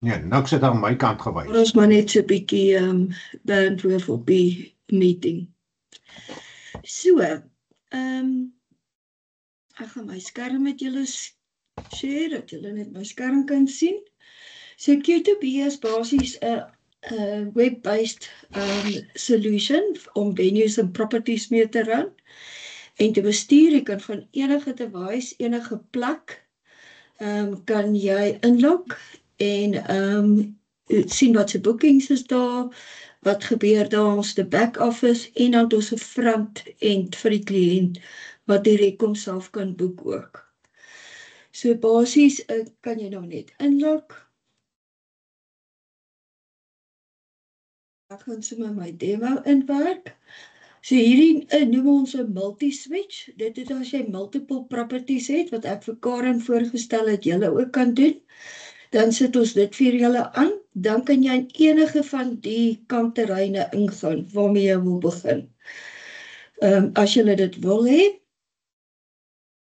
Nee, niks het aan my kant gewys. Ons maar net so 'n bietjie bandwidth op die meeting. So, ek gaan my skerm met julle share, dat julle net my skerm kan sien. So Q2B is basies 'n web-based solution om venues en properties mee te run en te bestuur. Jy kan van enige device, enige plek, kan jy inlog en sien wat se bookings is daar, wat gebeur daar, ons die back office en dan ons 'n front end vir die kliënt wat direk homself kan boek ook. So basies kan jy nou net inlog. Ek gaan sommer my demo inwerk. So hierdie noem ons 'n multi-switch. Dit is as jy multiple properties het, wat ek vir Karen voorgestel het julle ook kan doen. Dan sit ons dit vir julle aan, dan kan jy in enige van die kampterreine ingaan waarmee jy wil begin. As julle dit wil hê.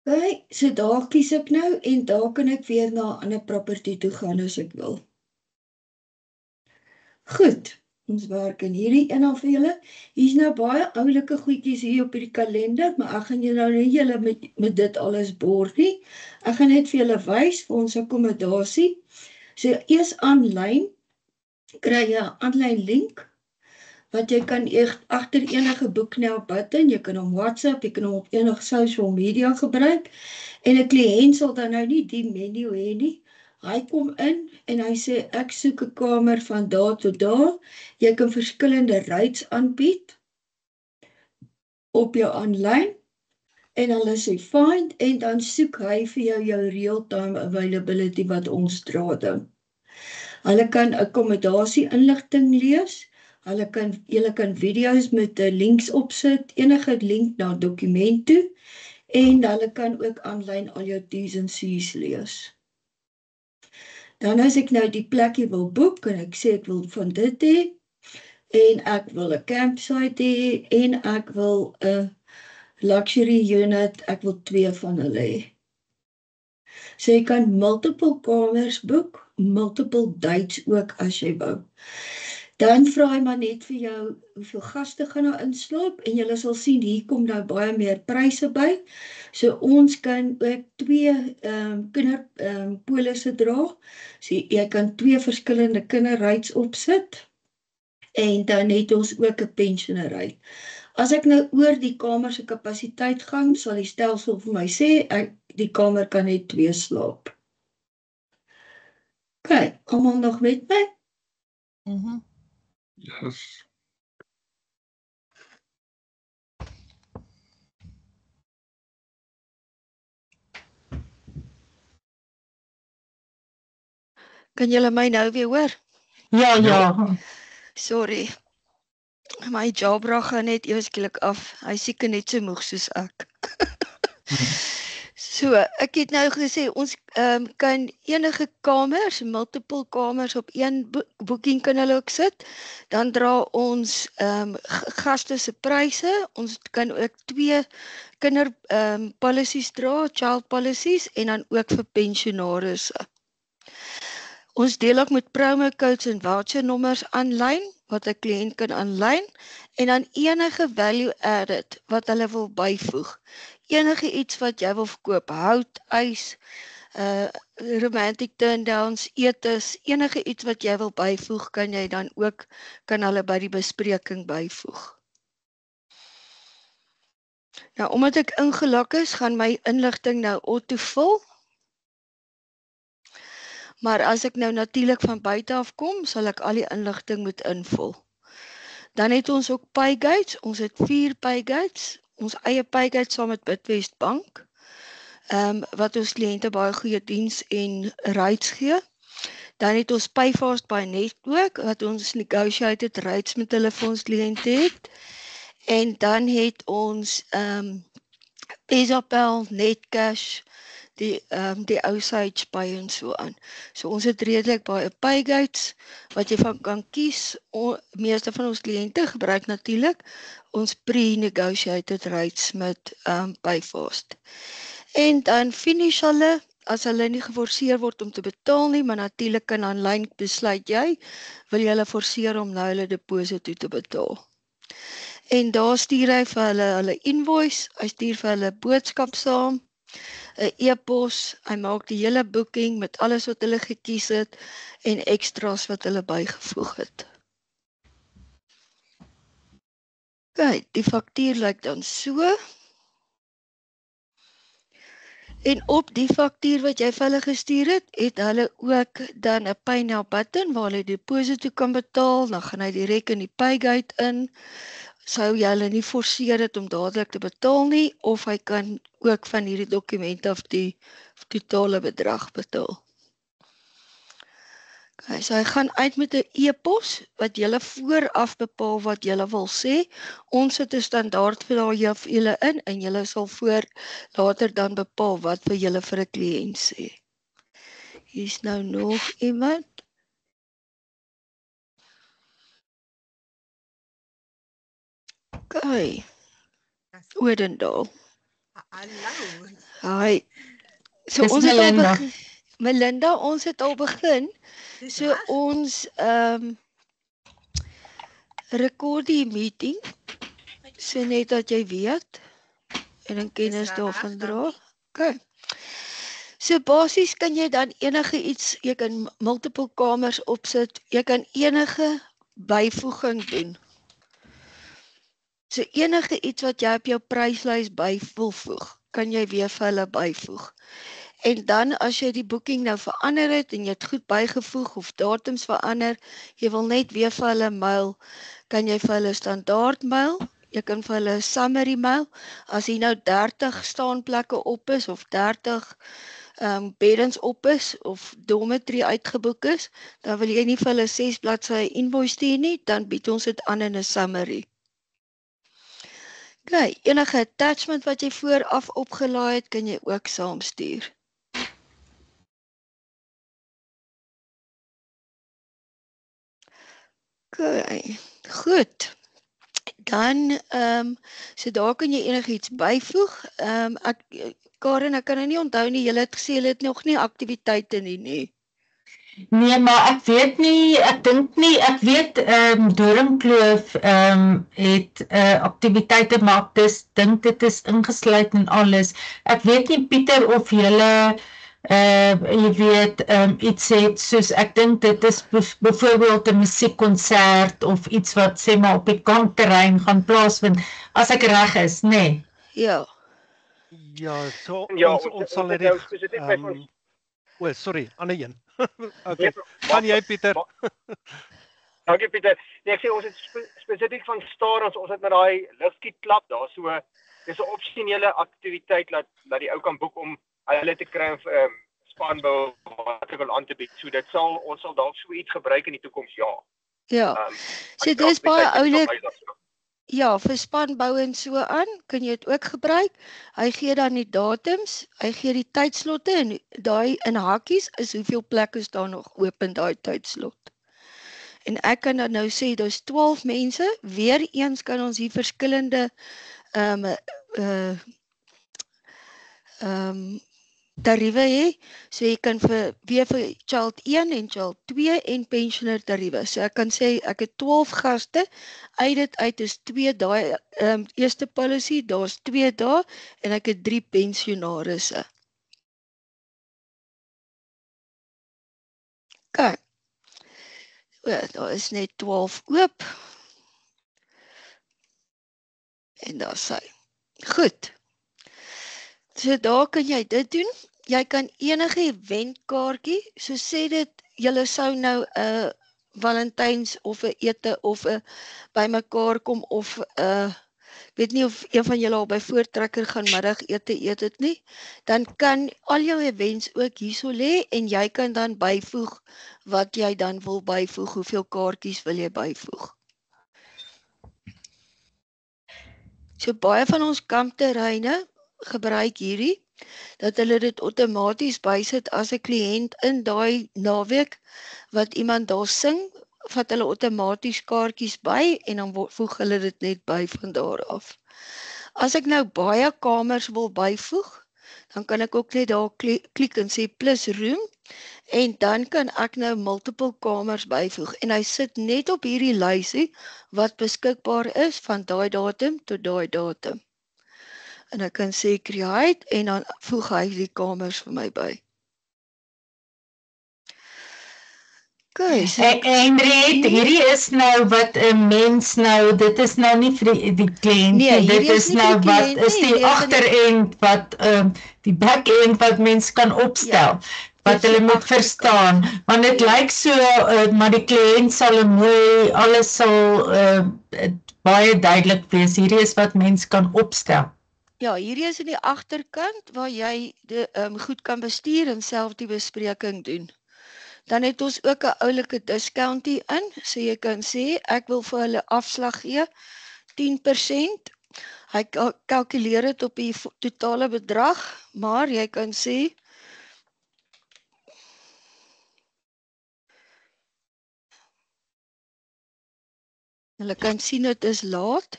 Okay, so daar kies ek nou en daar kan ek weer na 'n ander property toe gaan as ek wil. Goed, ons werk in hierdie een af vir julle. Hier's nou baie oulike goedjies hier op die kalender, maar ek gaan julle nou nie julle met dit alles bor nie. Ek gaan net vir julle wys vir ons akkommodasie. So eers aanlyn kry jy 'n aanlyn link wat jy kan agter enige boeknel button, jy kan hom WhatsApp, jy kan hom op enige social media gebruik en 'n kliënt sal dan nou nie die menu hê nie. Hy kom in en hy sê ek soek 'n kamer van daar tot daar. Jy kan verskillende rates aanbied op jou aanlyn en hulle sê find en dan soek hy vir jou real-time availability wat ons dra dan. Hulle kan akkommodasie inligting lees. Julle kan video's met links opsit, enige link na 'n dokument toe en hulle kan ook aanlyn al jou T's en C's lees. Dan as ek nou die plekkie wil boek en ek sê ek wil van dit hê en ek wil 'n campsite hê en ek wil 'n luxury unit, ek wil 2 van hulle hê. So jy kan multiple kamers boek, multiple dates ook as jy wou. Dan vra hy maar net vir jou hoeveel gaste gaan nou inslaap en julle sal sien hier kom nou baie meer pryse by. So ons kan ook 2 kinderpolisse dra. So jy kan 2 verskillende kinderrates opsit en dan het ons ook 'n pensionerrate. As ek nou oor die kamer se kapasiteit gaan, sal die stelsel vir my sê die kamer kan net 2 slaap. Okay, almal nog met my? Yes. Kan julle my nou weer hoor? Ja. Sorry. My Jabra gaan net ewe skielik af. Hy seker net so moeg soos ek. So, ek het nou gesê ons kan enige kamers, multiple kamers op een boeking kan hulle ook sit. Dan dra ons gaste se pryse. Ons kan ook 2 kinder policies dra, child policies en dan ook vir pensionarisse. Ons deel ook met promo codes en voucher nommers aanlyn wat 'n kliënt kan aanlyn en dan enige value added wat hulle wil byvoeg. Enige iets wat jy wil verkoop, hout, ys, romantic turndowns, etes, enige iets wat jy wil byvoeg, kan jy dan ook kan hulle by die bespreking byvoeg. Nou omdat ek ingelog is, gaan my inligting nou auto-vul. Maar as ek nou natuurlik van buite af kom, sal ek al die inligting moet invul. Dan het ons ook paygates. Ons het 4 paygates. Ons eie paygates saam met Bidwest Bank. Wat ons kliënte baie goeie diens en rates gee. Dan het ons Payfast by Net ook wat ons negotiated rates met hulle vir ons kliënte het. En dan het ons Pesapal, Netcash, die ou Sage Pay en so aan. So ons het redelik baie paygates wat jy van kan kies. Meeste van ons kliënte gebruik natuurlik ons pre-negotiated rates met Payfast. En dan finish hulle as hulle nie geforseer word om te betaal nie, maar natuurlik kan aanlyn besluit jy, wil jy hulle forceer om nou hulle deposito te betaal. En daar stuur hy vir hulle invoice, hy stuur vir hulle boodskap saam, 'n e-pos, hy maak die hele boeking met alles wat hulle gekies het en extras wat hulle bygevoeg het. Kyk, die faktuur lyk dan so. En op die faktuur wat jy vir hulle gestuur het hulle ook dan 'n pay now button waar hulle die deposito kan betaal, dan gaan hy direk in die Paygate in. Sou jy hulle nie forceer het om dadelik te betaal nie, of hy kan ook van hierdie dokument af die totale bedrag betaal. Okay, so hy gaan uit met 'n e-pos wat julle vooraf bepaal wat julle wil sê. Ons het 'n standaard vir julle in en julle sal later dan bepaal wat vir julle vir 'n kliënt sê. Hier's nou nog iemand. Okay. Odendaal. Hallo. Hi. So Dis ons het al Melinda. begin. Melinda, ons het al begin. Dis So reg. ons rekord die meeting. So net dat jy weet en in kennis reg, daarvan dra. dankie. Okay. So basies kan jy dan enige iets, jy kan multiple kamers opsit, jy kan enige byvoeging doen. So enige iets wat jy op jou pryslys wil voeg, kan jy weer vir hulle byvoeg. En dan as jy die boeking nou verander het en jy het goed bygevoeg of datums verander, jy wil net weer vir hulle mail, kan jy vir hulle standaard mail, jy kan vir hulle 'n summary mail, as hier nou 30 staanplekke op is of 30 beddens op is of dormitory uitgeboek is, dan wil jy nie vir hulle 6 bladsye invoice stuur nie, dan bied ons dit aan in 'n summary. Okay, enige attachment wat jy vooraf opgelaai het, kan jy ook saamstuur. Okay, goed. Dan, so daar kan jy enigiets byvoeg. Karen, ek kan nou nie onthou nie, julle het gesê julle het nog nie aktiwiteite nie. Nee, maar ek weet nie, ek weet Doringkloof het aktiwiteite, maar ek dink dit is ingesluit en alles. Ek weet nie Pieter of julle jy weet iets het soos ek dink dit is byvoorbeeld 'n musiekkonsert of iets wat sê maar op die kampterrein gaan plaasvind, as ek reg is, nee. Ja. Ja, so Ja, ons sal net nou spesifiek by ons. sorry, ander een. Okay. Gaan jy Pieter? Dankie Pieter. Nee, ek sê ons het spesifiek van stadions, ons het met daai ligskietklap daar so, dis 'n opsionele aktiwiteit dat die ou kan boek om hulle te kry of spanbou wat ek wil aan te bied. So dit ons sal dalk so iets gebruik in die toekoms, ja. Ja. So dis baie oulik. Ja, vir spanbou en so aan, kan jy dit ook gebruik. Hy gee dan die datums, hy gee die tydslotte en daai in hakkies is hoeveel plekke staan nog oop in daai tydslot. En ek kan dan nou sê, daar's 12 mense, weer eens kan ons hier verskillende tariewe hê. So jy kan weer vir child 1 en child 2 en pensioner tariewe. So ek kan sê ek het 12 gaste, uit dit uit is 2 dae eerste policy, daar's 2 dae en ek het 3 pensionarisse. Okay. Daar is net 12 oop. En daar sê. Goed. So daar kan jy dit doen. Jy kan enige eventkaartjie, so sê dit, julle sou nou 'n Valentyns of 'n ete of 'n bymekaar kom of weet nie of een van julle al by Voortrekker gaan middagete eet het nie, dan kan al jou events ook hierso lê en jy kan dan byvoeg wat jy dan wil byvoeg, hoeveel kaartjies wil jy byvoeg. So baie van ons kampterreine gebruik hierdie, dat hulle dit outomaties bysit as 'n kliënt in daai naweek wat iemand daar sing, vat hulle outomaties kaartjies by en dan voeg hulle dit net by van daar af. As ek nou baie kamers wil byvoeg, dan kan ek ook net daar klik en sê plus room en dan kan ek nou multiple kamers byvoeg en hy sit net op hierdie lysie wat beskikbaar is van daai datum tot daai datum. En ek kan sê create en dan voeg hy die kamers vir my by. Okay, so Henriette, hierdie is nou wat 'n mens nou, dit is nou nie vir die kliënt Nee, nie, dit hierdie is is nie nou vir die wat kliënt is nie, die hierdie is in die- agterend wat die back-end wat mens kan opstel, wat dis hulle die moet agterkant. verstaan, want dit Ja. lyk so, maar die kliënt sal 'n mooi, alles sal baie duidelik wees, hierdie is wat mens kan opstel. Ja, hierdie is in die agterkant waar jy goed kan bestuur en self die bespreking doen. Dan het ons ook 'n oulike discount hier in, so jy kan sê ek wil vir hulle afslag gee 10%. Hy kalkuleer dit op die totale bedrag, maar jy kan sê hulle kan sien dit is laat.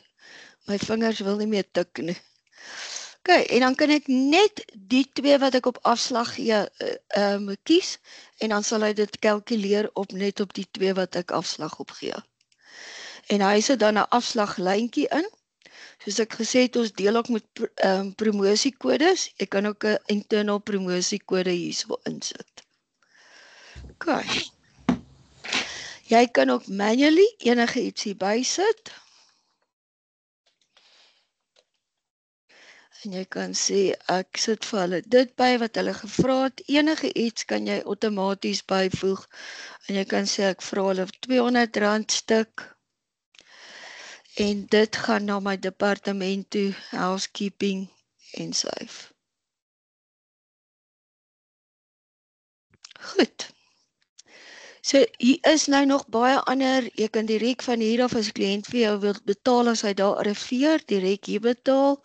My vingers wil nie meer tik nie. Okay, en dan kan ek net die twee wat ek op afslag gee kies en dan sal hy dit kalkuleer net op die twee wat ek afslag op gee. En hy sit dan 'n afslaglyntjie in. Soos ek gesê het, ons deel ook met promosiekodes. Ek kan ook 'n internal promosiekode hierso insit. Okay. Jy kan ook manually enige iets hierby sit. En jy kan sê ek sit vir hulle dit by wat hulle gevra het. Enige iets kan jy outomaties byvoeg. En jy kan sê ek vra hulle R200 stuk. En dit gaan na my departement toe, housekeeping en save. Goed. So hier is nou nog baie ander, jy kan direk van hier af as kliënt vir jou wil betaal as hy daar arriveer, direk hier betaal.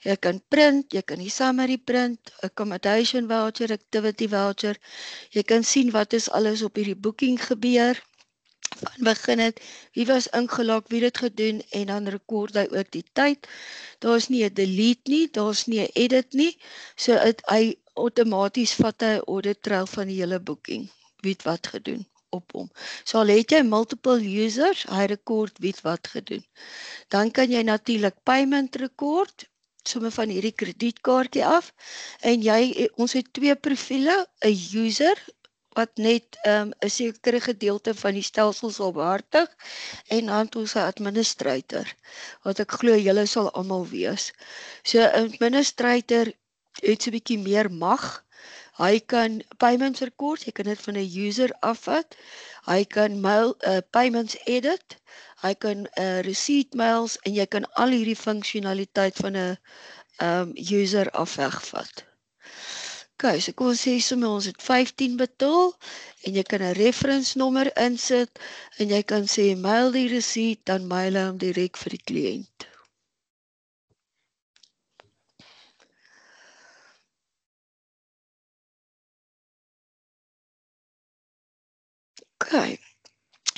Jy kan print, jy kan die summary print, accommodation voucher, activity voucher. Jy kan sien wat is alles op hierdie boeking gebeur. Van begin het, wie was ingelog, wie het gedoen en dan rekord hy ook die tyd. Daar's nie 'n delete nie, daar's nie 'n edit nie. So hy outomaties vat hy 'n audit trail van die hele boeking. Wie het wat gedoen op hom. So al het jy multiple users, hy rekord wie het wat gedoen. Dan kan jy natuurlik payment rekord, sommer van hierdie kredietkaartjie af. En ons het twee profiele, 'n user wat net 'n sekere gedeelte van die stelsel sal behartig en dan ons 'n administrator wat ek glo julle sal almal wees. So 'n administrator het so 'n bietjie meer mag. Hy kan payments record, jy kan dit van 'n user afvat. Hy kan payments edit. Hy kan receipt mails en jy kan al hierdie funksionaliteit van 'n user af wegvat. Okay, so kom ons sê sommer ons het 15 betaal en jy kan 'n reference nommer insit en jy kan sê mail die receipt, dan mail hom direk vir die kliënt. Okay.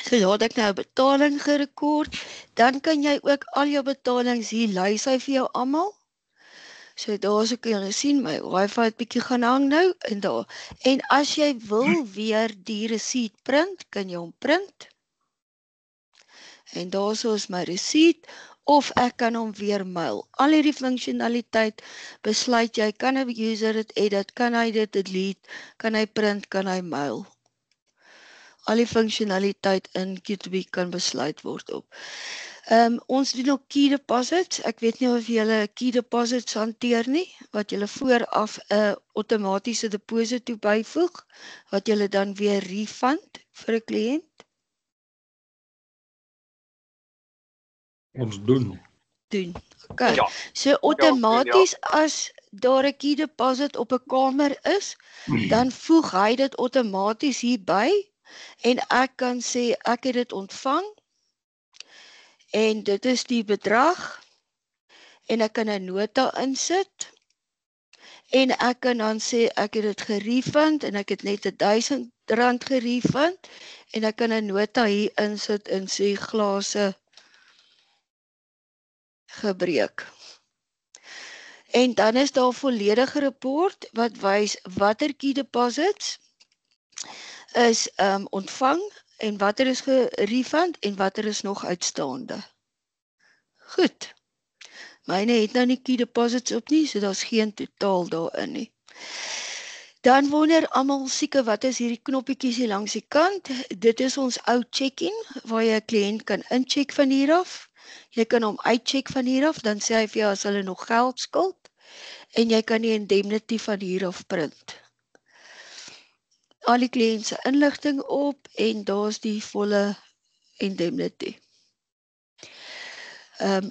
So laat ek nou 'n betaling gerekord, dan kan jy ook al jou betalings hier lys hy vir jou almal. So daarso kan jy sien my Wi-Fi het bietjie gaan hang nou en daar. En as jy wil weer die receipt print, kan jy hom print. En daarso is my receipt of ek kan hom weer mail. Al hierdie funksionaliteit besluit jy, kan 'n user dit edit, kan hy dit delete, kan hy print, kan hy mail. Al die funksionaliteit in Q2 kan besluit word op. Ons doen ook key deposits. Ek weet nie of julle key deposits hanteer nie, wat julle vooraf 'n outomatiese deposito byvoeg, wat julle dan weer refund vir 'n kliënt. Ons doen. Okay. Ja. So outomaties as daar 'n key deposit op 'n kamer is, dan voeg hy dit outomaties hierby en ek kan sê ek het dit ontvang en dit is die bedrag en ek kan 'n nota insit en ek kan dan sê ek het dit gerefund en ek het net R1000 gerefund en ek kan 'n nota hier insit en sê glase gebreek. En dan is daar 'n volledige rapport wat wys watter key deposits is ontvang en watter is gerefund en watter is nog uitstaande. Goed. Myne het nou nie key deposits op nie, so daar's geen totaal daarin nie. Dan wonder almal seker wat is hierdie knoppietjies hier langs die kant. Dit is ons ou check-in waar jy 'n kliënt kan incheck van hier af. Jy kan hom uitcheck van hier af, dan sê hy vir jou as hulle nog geld skuld en jy kan die indemnity van hier af print. Al die kliënt se inligting op en daar's die volle indemnity.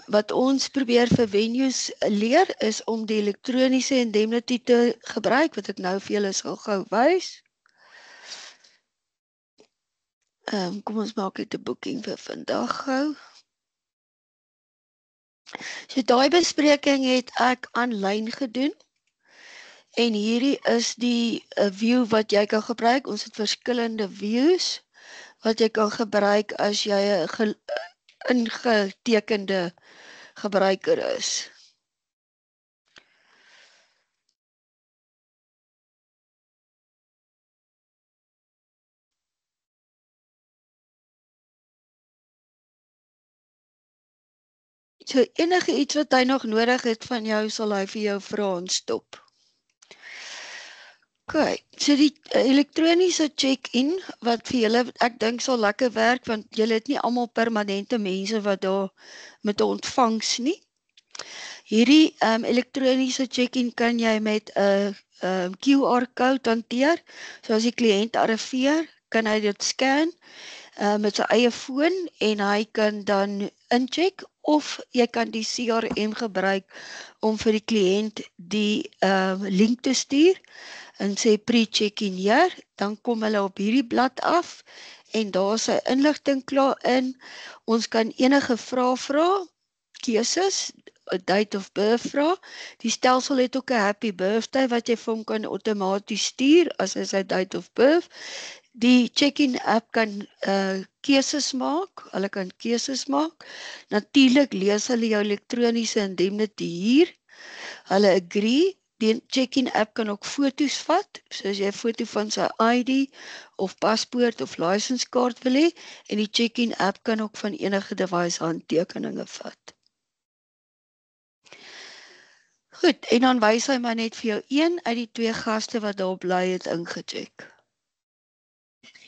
Wat ons probeer vir venues leer is om die elektroniese indemnity te gebruik, wat ek nou vir julle sal gou wys. Kom ons maak dit 'n boeking vir vandag gou. So daai bespreking het ek aanlyn gedoen. En hierdie is die view wat jy kan gebruik. Ons het verskillende views wat jy kan gebruik as jy 'n ingetekende gebruiker is. So enige iets wat hy nog nodig het van jou, sal hy vir jou vra en stop. OK, so die elektroniese check-in wat vir julle, ek dink sal lekker werk, want julle het nie almal permanente mense wat daar met 'n ontvangs nie. Hierdie elektroniese check-in kan jy met 'n QR-code hanteer. So as die kliënt arriveer, kan hy dit scan met sy eie foon en hy kan dan incheck, of jy kan die CRM gebruik om vir die kliënt die link te stuur en sê pre-check-in hier, dan kom hulle op hierdie blad af en daar is sy inligting klaar in. Ons kan enige vrae vra, keuses, 'n date of birth vra. Die stelsel het ook 'n happy birthday wat jy vir hom kan outomaties stuur as hy sy date of birth. Die check-in app kan keuses maak, hulle kan keuses maak. Natuurlik lees hulle jou elektroniese indemnity hier. Hulle agree. Die check-in app kan ook foto's vat, soos jy 'n foto van sy ID of paspoort of license kaart wil hê, en die check-in app kan ook van enige device handtekeninge vat. Goed, en dan wys hy maar net vir jou een uit die 2 gaste wat daar bly het ingecheck.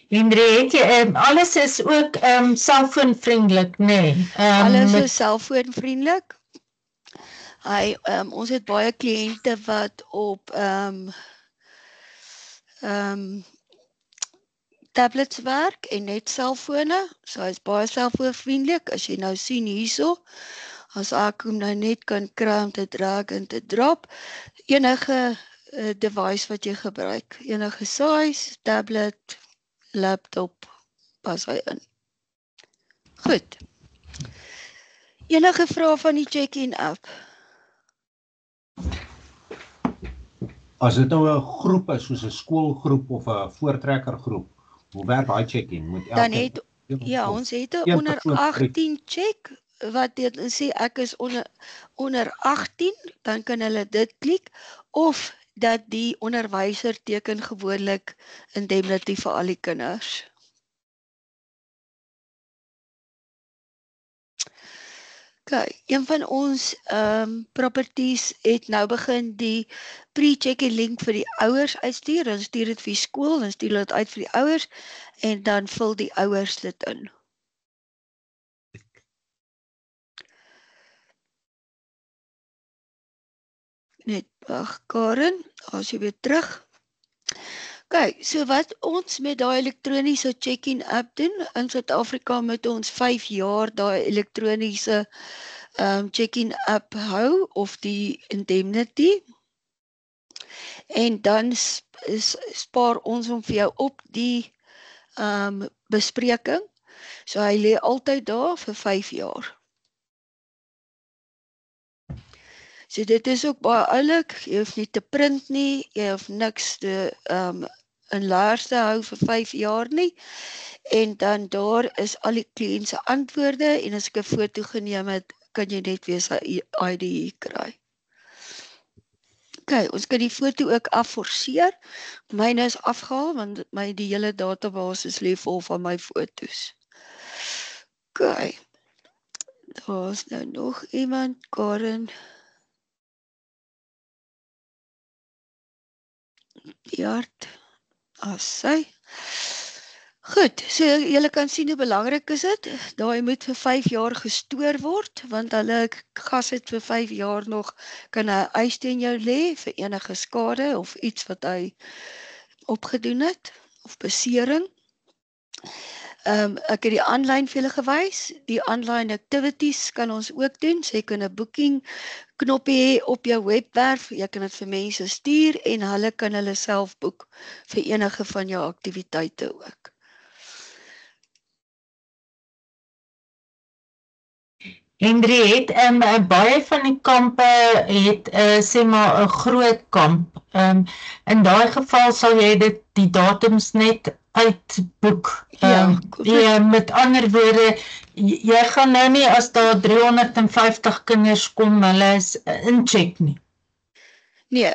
Henry, het jy, alles is ook selfoonvriendelik, nee. Alles is selfoonvriendelik. Ons het baie kliënte wat op tablets werk en net selfone. So hy is baie selfoonvriendelik. As jy nou sien hierso, as ek hom nou net kan kry om te drag en te drop, enige device wat jy gebruik, enige size, tablet, laptop, pas hy in. Goed. Enige vrae van die check-in app? As dit nou 'n groep is, soos 'n skoolgroep of 'n voortrekkergroep, hoe werk daai check-in? Moet Dan het, ja, ons het 'n onder 18 check, wat dit sê ek is onder 18, dan kan hulle dit klik, of dat die onderwyser teken gewoonlik indemnity vir al die kinders. OK, een van ons properties het nou begin die pre-check-in link vir die ouers uitstuur. Dan stuur dit vir die skool, dan stuur dit uit vir die ouers en dan vul die ouers dit in. Net wag, Karen, as jy weer terug. OK, so wat ons met daai elektroniese check-in app doen, in Suid-Afrika moet ons 5 jaar daai elektroniese check-in app hou, of die indemnity. En dan spaar ons hom vir jou op die bespreking. So hy lê altyd daar vir 5 jaar. So dit is ook baie oulik, jy hoef nie te print nie, jy hoef niks te in laers te hou vir 5 jaar nie. En dan daar is al die kliënt se antwoorde, en as ek 'n foto geneem het, kan jy net weer sy ID kry. Okay, ons kan die foto ook afforceer. Myne is afgehaal want die hele database lê vol van my foto's. Okay. Daar's nou nog iemand, Karen. Jaart. Sy. Goed, so julle kan sien hoe belangrik is dit. Daai moet vir 5 jaar gestoor word, want hulle gas het vir 5 jaar nog kan 'n eis teen jou lê vir enige skade of iets wat hy opgedoen het of besering. Ek het die aanlyn vir julle gewys. Die online activities kan ons ook doen. So jy kan 'n booking knoppie hê op jou webwerf. Jy kan dit vir mense stuur en hulle kan hulle self boek vir enige van jou aktiwiteite ook. Henry het baie van die kampe het sê maar 'n groot kamp. In daai geval sal jy die datums net uitboek. Met ander woorde, jy gaan nou nie as daar 350 kinders kom, hulle is incheck nie. Nee.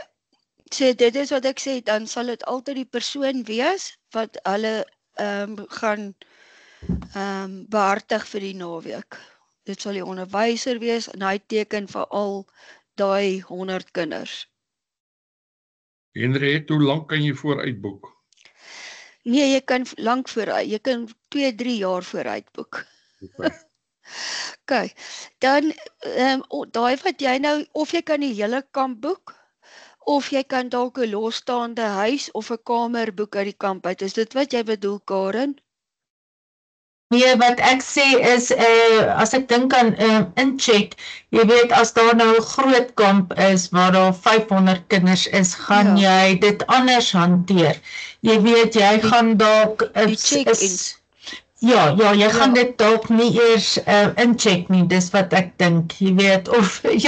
So dit is wat ek sê, dan sal dit altyd die persoon wees wat hulle gaan behartig vir die naweek. Dit sal die onderwyser wees en hy teken vir al daai 100 kinders. Henriette, hoe lank kan jy vooruit boek? Nee, jy kan lank vooruit. Jy kan 2-3 jaar vooruit boek. Okay. Dan daai wat jy nou, of jy kan die hele kamp boek, of jy kan dalk 'n losstaande huis of 'n kamer boek uit die kamp uit. Is dit wat jy bedoel, Karen? Nee, wat ek sê is, as ek dink aan incheck, jy weet, as daar nou 'n groot kamp is, waar daar 500 kinders is, gaan jy dit anders hanteer. Jy weet, jy gaan dalk... Die check-ins. Ja, jy gaan dit dalk nie eers incheck nie, dis wat ek dink, jy weet, of... As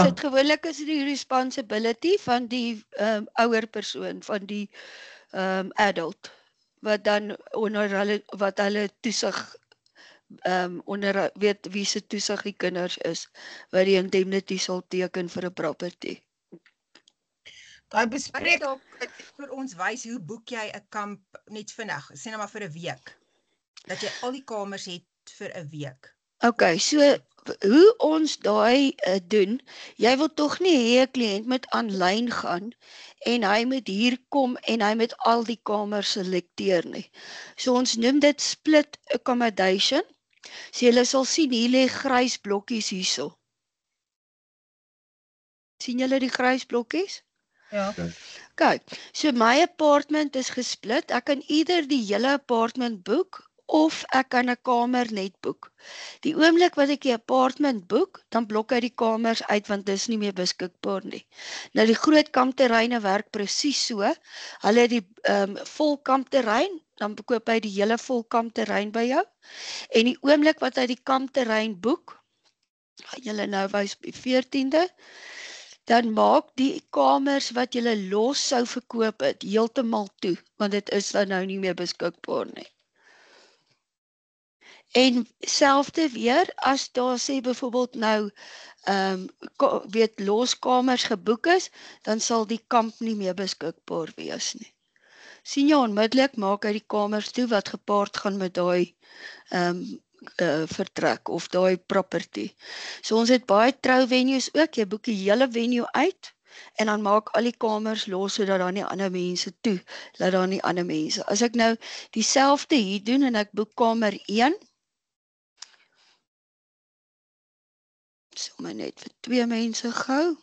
dit gewoonlik is die responsibility van die ouer persoon, van die adult, wat dan wat hulle toesig, weet wie se toesig die kinders is, wat die indemnity sal teken vir 'n property. Daai bespreek dalk vir ons wys hoe boek jy 'n kamp net vinnig, sê nou maar vir 'n week, dat jy al die kamers het vir 'n week. Okay, so hoe ons daai doen, jy wil tog nie hê 'n kliënt moet aanlyn gaan en hy moet hier kom en hy moet al die kamers selekteer nie. So ons noem dit split accommodation. So julle sal sien hier lê grys blokkies hierso. sien julle die grys blokkies? Ja. Kyk, so my apartment is gesplit. Ek kan either die hele apartment boek of ek kan 'n kamer net boek. Die oomblik wat ek die apartment boek, dan blok hy die kamers uit want dis nie meer beskikbaar nie. Nou die groot kampterreine werk presies so. Hulle het die vol kampterrein, dan koop hy die hele vol kampterrein by jou. En die oomblik wat hy die kampterrein boek, gaan julle nou wys by 14de, dan maak die kamers wat julle los sou verkoop het heeltemal toe, want dit is dan nou nie meer beskikbaar nie. En selfde weer, as daar sê byvoorbeeld nou loskamers geboek is, dan sal die kamp nie meer beskikbaar wees nie. Sien jy onmiddellik maak hy die kamers toe wat gepaard gaan met daai vertrek of daai property. So ons het baie trouvenues ook, jy boek die hele venue uit en dan maak al die kamers los sodat daar nie ander mense toe, laat daar nie ander mense. As ek nou dieselfde hier doen en ek boek kamer 1, sal my net vir 2 mense gehou.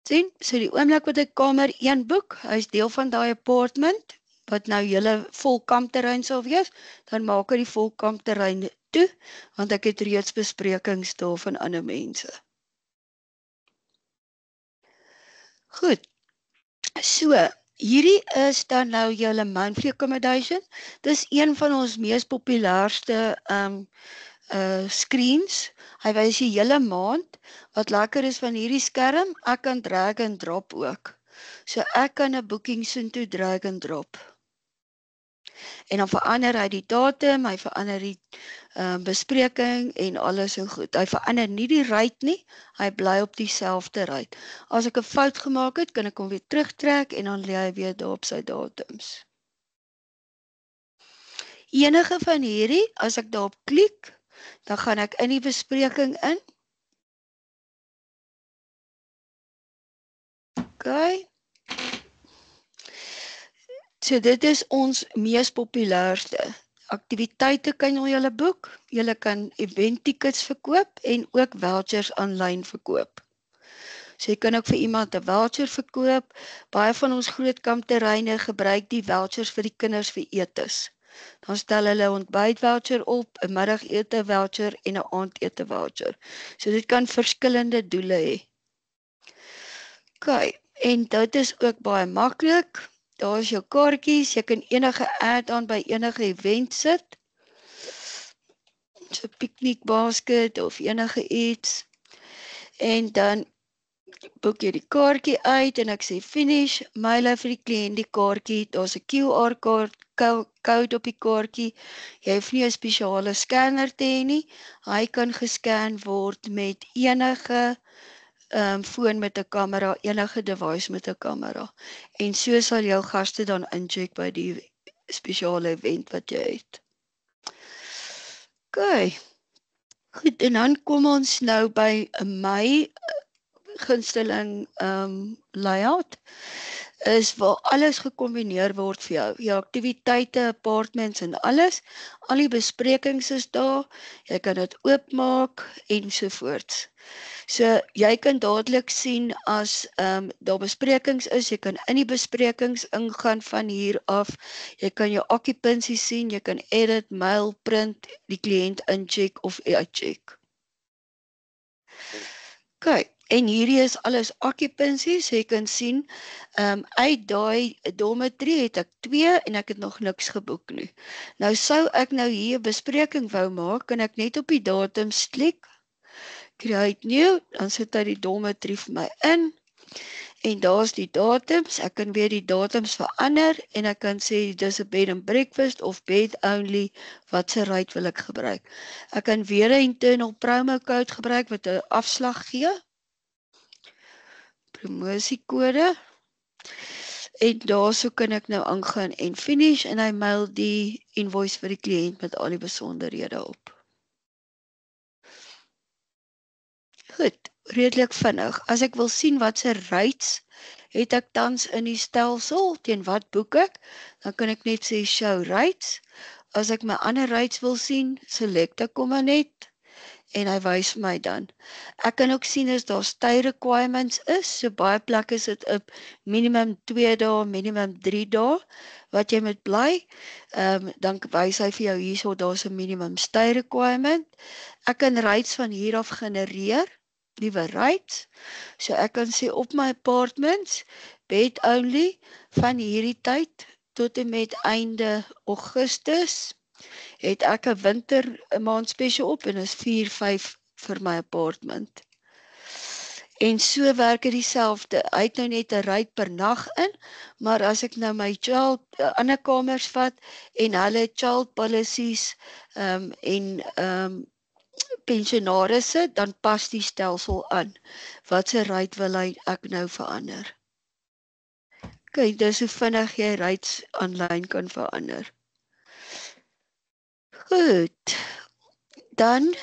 Sien, so die oomblik wat ek kamer 1 boek, hy is deel van daai apartment, wat nou julle vol kampterrein sal wees, dan maak hy die vol kampterrein toe, want ek het reeds besprekings daar van ander mense. Goed, so, hierdie is dan nou julle monthly accommodation. Dis een van ons mees populairste screens. Hy wys die hele maand. Wat lekker is van hierdie skerm, ek kan drag and drop ook. So ek kan 'n boeking soontoe drag and drop. En dan verander hy die datum, hy verander die bespreking en alles en goed. Hy verander nie die rate nie, hy bly op dieselfde rate. As ek 'n fout gemaak het, kan ek hom weer terugtrek en dan lê hy weer daar op sy datums. Enige van hierdie, as ek daarop klik, dan gaan ek in die bespreking in. OK. So dit is ons mees populairste. Aktiwiteite kan julle boek, julle kan event tickets verkoop en ook vouchers aanlyn verkoop. So jy kan ook vir iemand 'n voucher verkoop. Baie van ons groot kampterreine gebruik die vouchers vir die kinders vir etes. Dan stel hulle 'n ontbytvoucher op, 'n middagete voucher en 'n aandete voucher. So dit kan verskillende doele hê. OK, en dit is ook baie maklik. Daar is jou kaartjies, jy kan enige add-on by enige event sit. So 'n piknikbasket of enige iets. En dan boek jy die kaartjie uit en ek sê finish, mail vir die kliënt die kaartjie, daar's 'n QR code op die kaartjie. Jy hoef nie 'n spesiale scanner te hê nie. Hy kan gescan word met enige foon met 'n kamera, enige device met 'n kamera. En so sal jou gaste dan incheck by die spesiale event wat jy het. OK. Goed, en dan kom ons nou by my gunsteling layout is waar alles gekombineer word vir jou. Jou aktiwiteite, apartments en alles. Al die besprekings is daar. Jy kan dit oopmaak ensovoorts. So jy kan dadelik sien as daar besprekings is, jy kan in die besprekings ingaan van hier af. Jy kan jou occupancy sien, jy kan edit, mail, print, die kliënt incheck of uitcheck. OK. En hierdie is alles occupancy, so jy kan sien, uit daai dormitory het ek 2 en ek het nog niks geboek nie. Nou sou ek nou hier 'n bespreking wou maak, kan ek net op die datums klik, create new, dan sit hy die dormitory vir my in, en daar's die datums, ek kan weer die datums verander, en ek kan sê, dis 'n bed and breakfast of bed only, wat se rate wil ek gebruik. Ek kan weer 'n internal promo code gebruik, wat 'n afslag gee, promosiekode, en daarso kan ek nou aangaan en finish en hy mail die invoice vir die kliënt met al die besonderhede op. Goed, redelik vinnig. As ek wil sien wat se rates het ek tans in die stelsel, teen wat boek ek, dan kan ek net sê show rates. As ek my ander rates wil sien, select ek hom net en hy wys my dan. Ek kan ook sien as daar stay requirements is, so baie plekke sit op minimum 2 dae, minimum 3 dae, wat jy moet bly, dan wys hy vir jou hierso, daar's 'n minimum stay requirement. Ek kan rates van hier af genereer, nuwe rates, so ek kan sê op my apartments, bed only, van hierdie tyd, tot en met einde Augustus, het ek 'n winter maand special op en is 4-5 vir my apartment. En so werk dit dieselfde. Hy het nou net 'n rate per nag in, maar as ek nou my ander kamers vat en hulle child policies en pensionarisse, dan pas die stelsel aan. Wat se rate wil ek nou verander? Kyk, dis hoe vinnig jy rates aanlyn kan verander. Goed, dan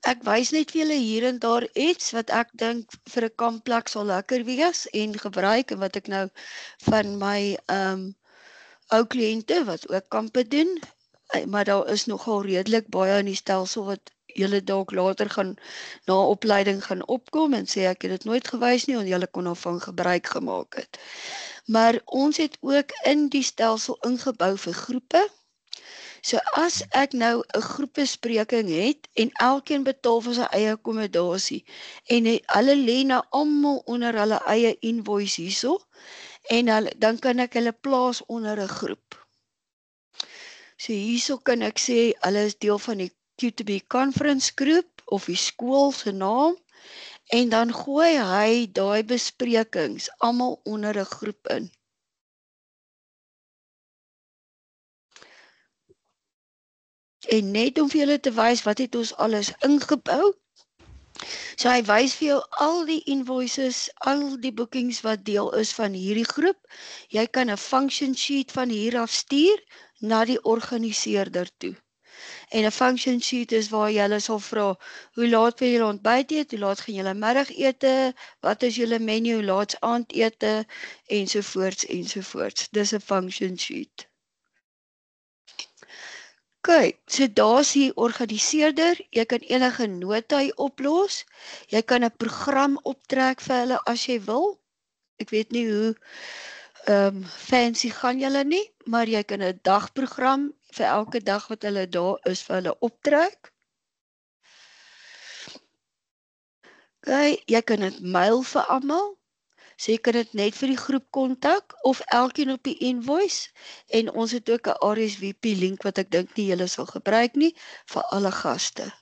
ek wys net vir julle hier en daar iets wat ek dink vir 'n kampplek sal lekker wees en gebruik en wat ek nou van my ou kliënte wat ook kampe doen, maar daar is nogal redelik baie in die stelsel wat julle dalk later gaan na opleiding gaan opkom en sê ek het dit nooit gewys nie en julle kon daarvan gebruik gemaak het. Maar ons het ook in die stelsel ingebou vir groepe. So as ek nou 'n groepbespreking het en elkeen betaal vir sy eie akkommodasie en hulle lê nou almal onder hulle eie invoice hierso en dan kan ek hulle plaas onder 'n groep. So hierso kan ek sê hulle is deel van die QTB Conference Group of die skool se naam en dan gooi hy daai besprekings almal onder 'n groep in. En net om vir julle te wys wat het ons alles ingebou. So hy wys vir jou al die invoices, al die bookings wat deel is van hierdie groep. Jy kan 'n function sheet van hier af stuur na die organiseerder toe. En 'n function sheet is waar jy sal vra, hoe laat wil julle ontbyt eet, hoe laat gaan julle middagete, wat is julle menu, hoe laat is aandete, ensovoorts, ensovoorts. Dis 'n function sheet. OK, so daar's die organiseerder, jy kan enige nota oplos, jy kan 'n program optrek vir hulle as jy wil. Ek weet nie hoe fancy gaan julle nie, maar jy kan 'n dagprogram vir elke dag wat hulle daar is vir hulle optrek. OK, jy kan dit mail vir almal. So jy kan dit net vir die groep kontak of elkeen op die invoice en ons het ook 'n RSVP link wat ek dink nie julle sal gebruik nie vir alle gaste.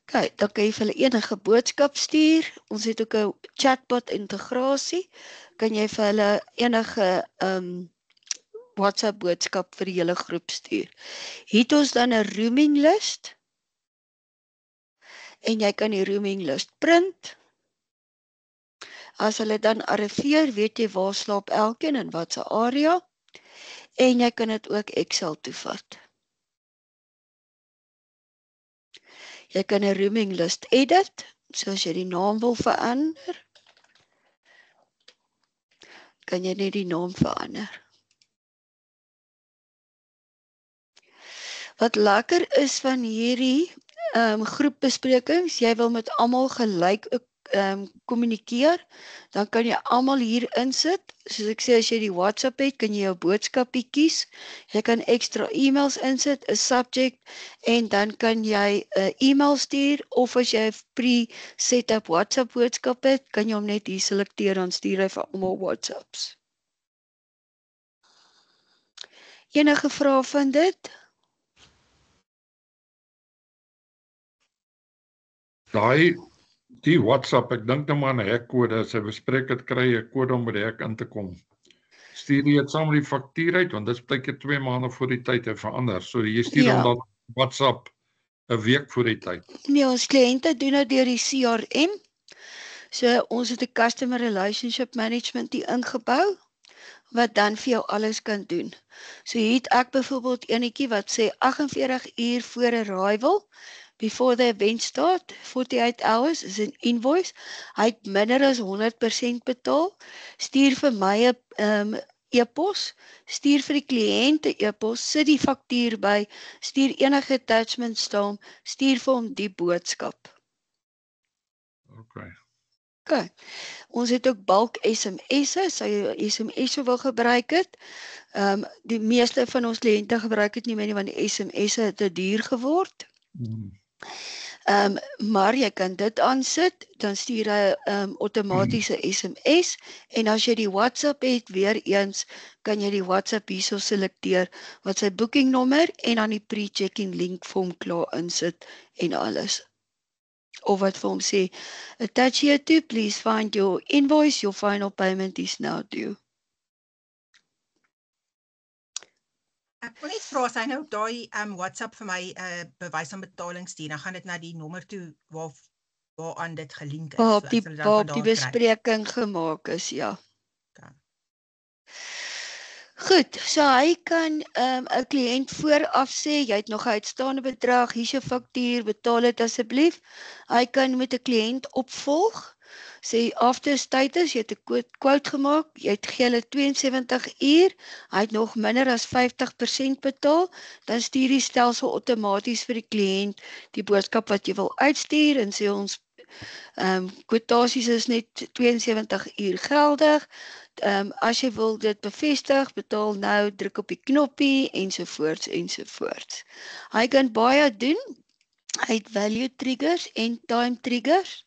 OK, dan kan jy vir hulle enige boodskap stuur. Ons het ook 'n chatbot integrasie. Kan jy vir hulle enige WhatsApp boodskap vir die hele groep stuur. Het ons dan 'n rooming list en jy kan die rooming list print. As hulle dan arriveer, weet jy waar slaap elkeen en wat se area en jy kan dit ook Excel toevat. Jy kan 'n rooming list edit, so as jy die naam wil verander, kan jy net die naam verander. Wat lekker is van hierdie groepbesprekings, jy wil met almal gelyk kommunikeer, dan kan jy almal hier insit. Soos ek sê, as jy die WhatsApp het, kan jy jou boodskapie kies. Jy kan ekstra e-mails insit, 'n subject, en dan kan jy 'n e-mail stuur, of as jy 'n pre-set-up WhatsApp boodskap het, kan jy hom net hier selekteer, dan stuur hy vir almal WhatsApps. Enige vrae van dit? Die WhatsApp, ek dink nou maar aan 'n hekkode, as hy bespreek het, kry jy 'n kode om by die hek in te kom. Stuur jy dit saam met die faktuur uit, want dit is baie keer 2 maande voor die tyd en verander. So jy stuur hom dan WhatsApp 'n week voor die tyd. Nee, ons kliënte doen dit deur die CRM. So ons het 'n Customer Relationship Management hier ingebou, wat dan vir jou alles kan doen. So hier het ek byvoorbeeld enetjie wat sê 48 uur voor 'n arrival, before the event start, 48 hours is 'n invoice. Hy het minder as 100% betaal. Stuur vir my 'n e-pos, stuur vir die kliënt 'n e-pos, sit die faktuur by, stuur enige attachments staan, stuur vir hom die boodskap. OK. Ons het ook bulk SMS'e, as jy SMS wil gebruik het. Die meeste van ons kliënte gebruik dit nie meer nie, want die SMS'e het te duur geword. Maar jy kan dit aansit, dan stuur hy outomatiese SMS, en as jy die WhatsApp het, weer eens, kan jy die WhatsApp hierso selekteer, wat sy bookingnommer, en dan die pre-checking link vir hom klaar insit, en alles. Of wat vir hom sê, attach here to, please find your invoice, your final payment is now due. Ek wil net vra, as hy nou daai WhatsApp vir my bewys van betaling stuur, dan gaan dit na die nommer toe waaraan dit gelink is. Waar die bespreking gemaak is, ja. Goed, so hy kan 'n kliënt vooraf sê, jy het nog 'n uitstaande bedrag, hier is jou faktuur, betaal dit asseblief. Hy kan met 'n kliënt opvolg, sê after status, jy het 'n quote gemaak, jy het gee hulle 72 uur, hy het nog minder as 50% betaal, dan stuur die stelsel outomaties vir die kliënt die boodskap wat jy wil uitstuur, en sê ons kwotasies is net 72 uur geldig. As jy wil dit bevestig, betaal nou, druk op die knoppie, ensovoorts, ensovoorts. Hy kan baie doen. Hy het value triggers en time triggers.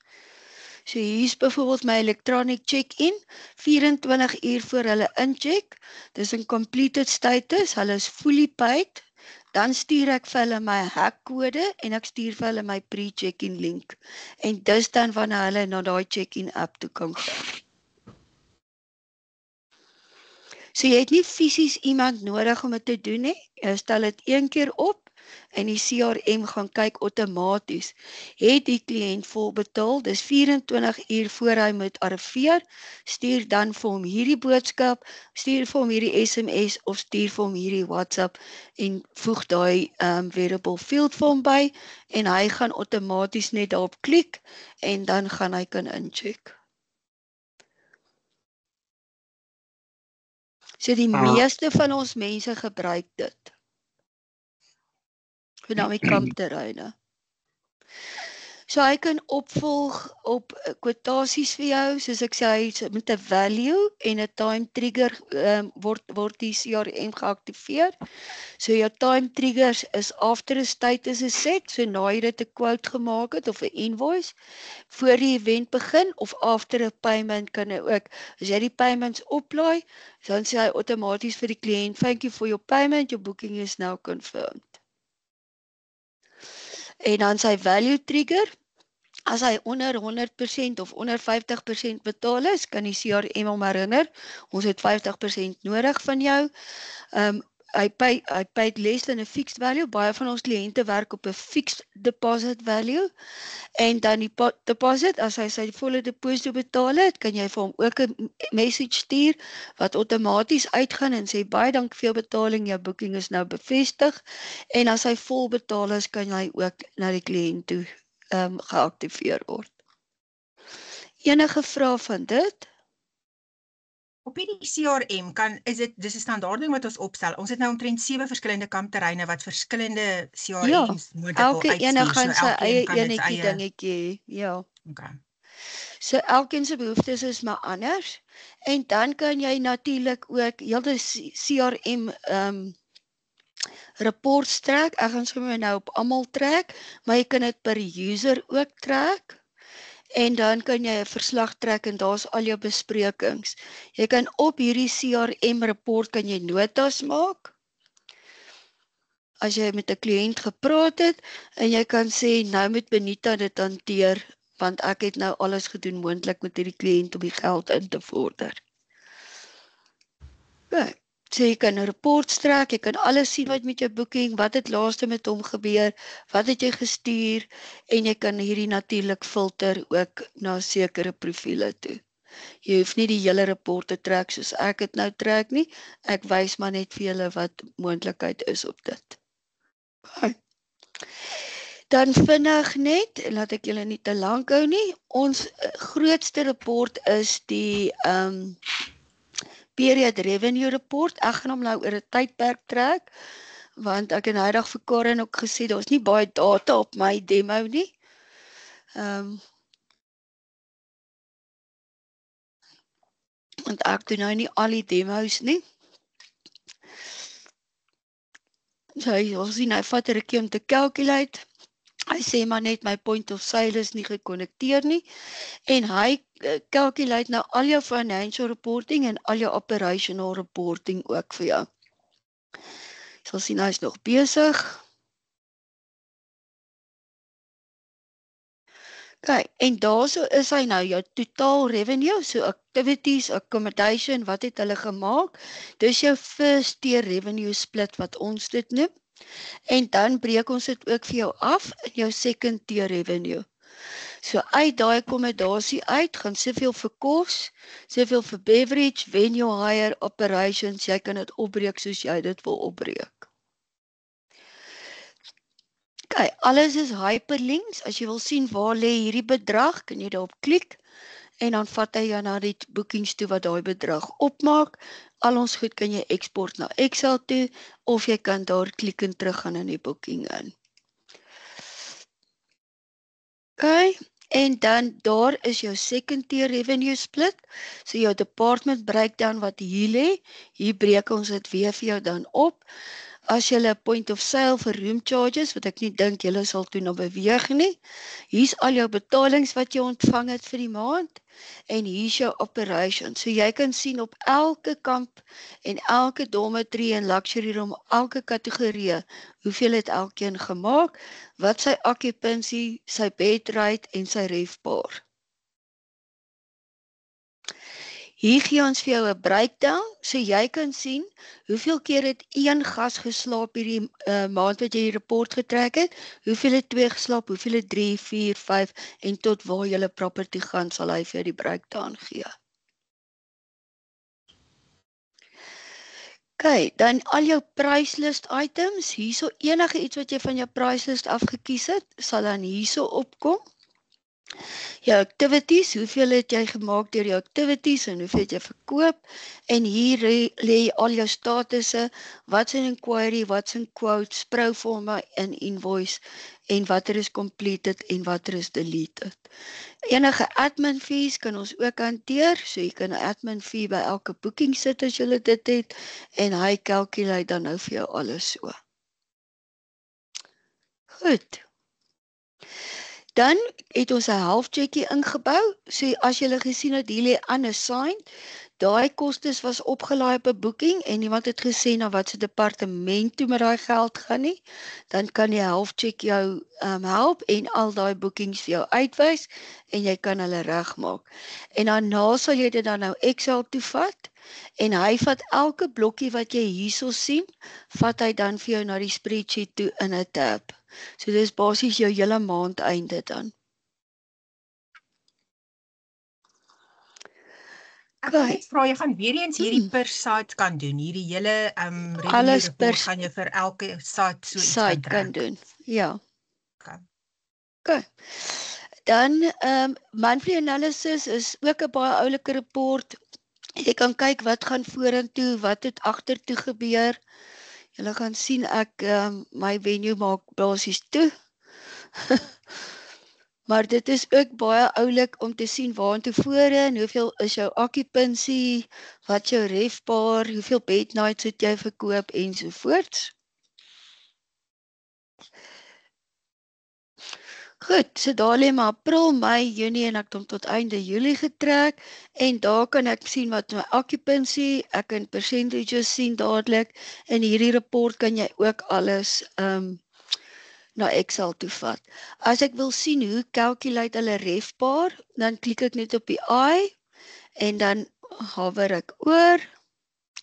So hier is byvoorbeeld my electronic check-in, 24 uur voor hulle incheck. Dis 'n completed status, hulle is fully paid. Dan stuur ek vir hulle my hackkode en ek stuur vir hulle my pre-check-in link. En dis dan wanneer hulle na daai check-in app toe kan gaan. So jy het nie fisies iemand nodig om dit te doen nie. Jy stel dit een keer op en die CRM gaan kyk outomaties. Het die kliënt volbetaal, dis 24 uur voor hy moet arriveer, stuur dan vir hom hierdie boodskap, stuur vir hom hierdie SMS of stuur vir hom hierdie WhatsApp en voeg daai variable field vir hom by en hy gaan outomaties net daarop klik en dan gaan hy kan incheck. So die meeste van ons mense gebruik dit. Vir nou my kampterreine. So hy kan opvolg op kwotasies vir jou, soos ek sê, met 'n value en 'n time trigger word die CRM geaktiveer. So jou time triggers is after a status is set, so na jy dit 'n quote gemaak het of 'n invoice, voor die event begin of after a payment kan hy ook. As jy die payments oplaai, dan sê hy outomaties vir die kliënt, thank you for your payment, your booking is now confirmed. En dan sy value trigger, as hy onder 100% of onder 50% betaal is, kan die CRM hom herinner, ons het 50% nodig van jou. Hy paid less than a fixed value, baie van ons kliënte werk op 'n fixed deposit value, en dan die deposit, as hy sy volle deposito betaal het, kan jy vir hom ook 'n message stuur, wat outomaties uitgaan en sê, baie dank vir jou betaling, jou booking is nou bevestig, en as hy vol betaal is, kan hy ook na die kliënt toe geactiveer word. Enige vrae van dit? Op hierdie CRM dis 'n standaard ding wat ons opstel. Ons het nou omtrent 7 verskillende kampterreine wat verskillende CRM's moontlik wil Elke uitstuur. een gaan sy eie kan dit enetjie dingetjie, ja. Okay. So elkeen se behoeftes is maar anders, en dan kan jy natuurlik ook hele CRM reports trek. Ek gaan sommer nou op almal trek, maar jy kan dit per user ook trek. En dan kan jy 'n verslag trek en daar's al jou besprekings. Jy kan op hierdie CRM rapport kan jy notas maak. As jy met 'n kliënt gepraat het en jy kan sê nou moet Benita dit hanteer want ek het nou alles gedoen moontlik met hierdie kliënt om die geld in te vorder. Okay. So jy kan 'n rapport trek, jy kan alles sien wat met jou boeking, wat het laaste met hom gebeur, wat het jy gestuur, en jy kan hierdie natuurlik filter ook na sekere profiele toe. Jy hoef nie die hele rapport te trek soos ek dit nou trek nie, ek wys maar net vir julle wat moontlikheid is op dit. Okay. Dan vinnig net, en laat ek julle nie te lank hou nie, ons grootste rapport is die period revenue report. Ek gaan hom nou oor 'n tydperk trek, want ek het nou eendag vir Karen ook gesê, daar's nie baie data op my demo nie. Want ek doen nou nie al die demos nie. So jy sien, hy vat 'n rukkie om te calculate. Hy sê maar net my point of sale is nie gekonnekteer nie, en hy calculate nou al jou financial reporting en al jou operational reporting ook vir jou. Jy sal sien hy is nog besig. Okay, en daarso is hy nou jou totaal revenue, so activities, accommodation, wat het hulle gemaak? Dis jou first tier revenue split wat ons dit noem. En dan breek ons dit ook vir jou af in jou second tier revenue. So uit daai akkommodasie uit, gaan soveel vir kos, soveel vir beverage, venue hire, operations, jy kan dit opbreek soos jy dit wil opbreek. Okay, alles is hyperlinks, as jy wil sien waar lê hierdie bedrag, kan jy daarop klik, en dan vat hy jou na die boekings toe wat daai bedrag opmaak. Al ons goed kan jy export na Excel toe, of jy kan daar klik en teruggaan in die booking in. Okay, en dan daar is jou second tier revenue split, so jou department breakdown wat hier lê, hier breek ons dit weer vir jou dan op. as jy 'n point of sale vir room charges, wat ek nie dink julle sal toe nou beweeg nie. Hier's al jou betalings wat jy ontvang het vir die maand en hier's jou operation. So jy kan sien op elke kamp en elke dormitory en luxury room, elke kategorie, hoeveel het elkeen gemaak, wat sy occupancy, sy bed rate en sy RevPAR. Hier gee ons vir jou 'n breakdown, so jy kan sien hoeveel keer het een gas geslaap hierdie maand wat jy die rapport getrek het, hoeveel het 2 geslaap, hoeveel het 3, 4, 5 en tot waar julle property gaan sal hy vir jou die breakdown gee. OK, dan al jou pryslist items, hierso enige iets wat jy van jou pryslist afgekies het, sal dan hierso opkom. Jou activities, hoeveel het jy gemaak deur jou activities en hoeveel het jy verkoop, en hier lê jy al jou statusse, wat's in inquiry, wat's in quotes, pro forma en invoice, en watter is completed en watter is deleted. Enige admin fees kan ons ook hanteer, so jy kan 'n admin fee by elke boeking sit as jy dit het, en hy calculate dan nou vir jou alles so. Goed. Dan het ons 'n half-checkie ingebou, so as jy gesien het, hier lê unassigned, daai kostes was opgelaai op 'n boeking en niemand het gesê na wat se departement toe met daai geld gaan nie, dan kan die half-check jou help en al daai boekings vir jou uitwys en jy kan hulle regmaak. En daarna sal jy dit dan nou Excel toe vat en hy vat elke blokkie wat jy hierso sien, vat hy dan vir jou na die spreadsheet toe in 'n tab. So dis basies jou hele maand einde dan. Ek wil net vra, jy gaan weer eens hierdie per site kan doen, hierdie hele Alles report per gaan jy vir elke site so iets site kan trek. doen. Ja. Okay. Dan monthly analysis is ook 'n baie oulike rapport. Jy kan kyk wat gaan vorentoe, wat het agtertoe gebeur. Julle gaan sien ek my venue maak basies toe. Maar dit is ook baie oulik om te sien waantoe vore en hoeveel is jou occupancy, wat jou RevPAR, hoeveel bed nights het jy verkoop ensovoorts. Goed, so daar lê maar April, Mei, Junie en ek het hom tot einde Julie getrek en daar kan ek sien wat my occupancy, ek kan percentages sien dadelik en hierdie rapport kan jy ook alles na Excel toe vat. As ek wil sien hoe calculate hulle RevPAR, dan klik ek net op die I en dan hover ek oor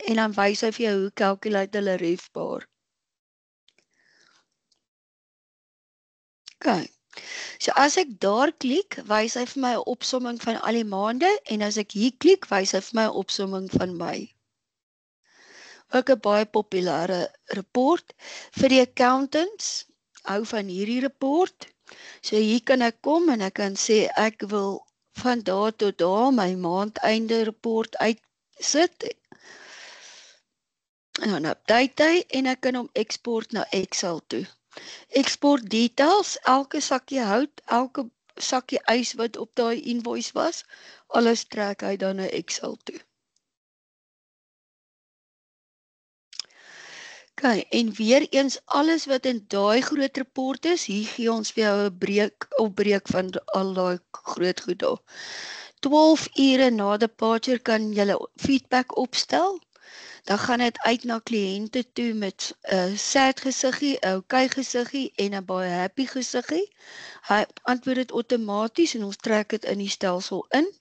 en dan wys hy vir jou hoe calculate hulle RevPAR. Okay. So as ek daar klik, wys hy vir my 'n opsomming van al die maande en as ek hier klik, wys hy vir my 'n opsomming van Mei. Ook 'n baie populêre rapport vir die accountants. Hou van hierdie rapport. So hier kan ek kom en ek kan sê ek wil van daar tot daar my maandeinde rapport uitsit. En dan update hy en ek kan hom export na Excel toe. Export details, elke sakkie hout, elke sakkie ys wat op daai invoice was, alles trek hy dan na Excel toe. Okay, en weer eens alles wat in daai groot rapport is, hier gee ons vir jou 'n opbreek van al daai groot goed daar. 12 ure na departure kan jy feedback opstel. Dan gaan dit uit na kliënte toe met 'n sad gesiggie, 'n okay gesiggie en 'n baie happy gesiggie. Hy antwoord dit outomaties en ons trek dit in die stelsel in.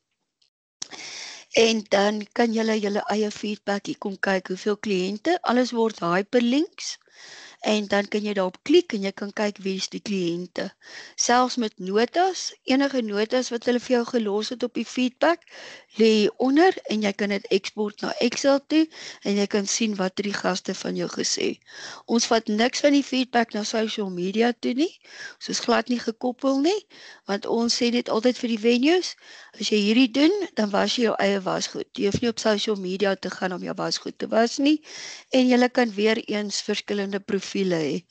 En dan kan julle julle eie feedback hier kom kyk hoeveel kliënte, alles word hyperlinks. En dan kan jy daarop klik en jy kan kyk wie is die kliënte. Selfs met notas, enige notas wat hulle vir jou gelos het op die feedback, lê hier onder en jy kan dit export na Excel toe en jy kan sien wat die gaste van jou gesê. Ons vat niks van die feedback na social media toe nie. Ons is glad nie gekoppel nie, want ons sê dit altyd vir die venues, as jy hierdie doen, dan was jy jou eie wasgoed. Jy hoef nie op social media te gaan om jou wasgoed te was nie en jy kan weer eens verskillende profiele hê.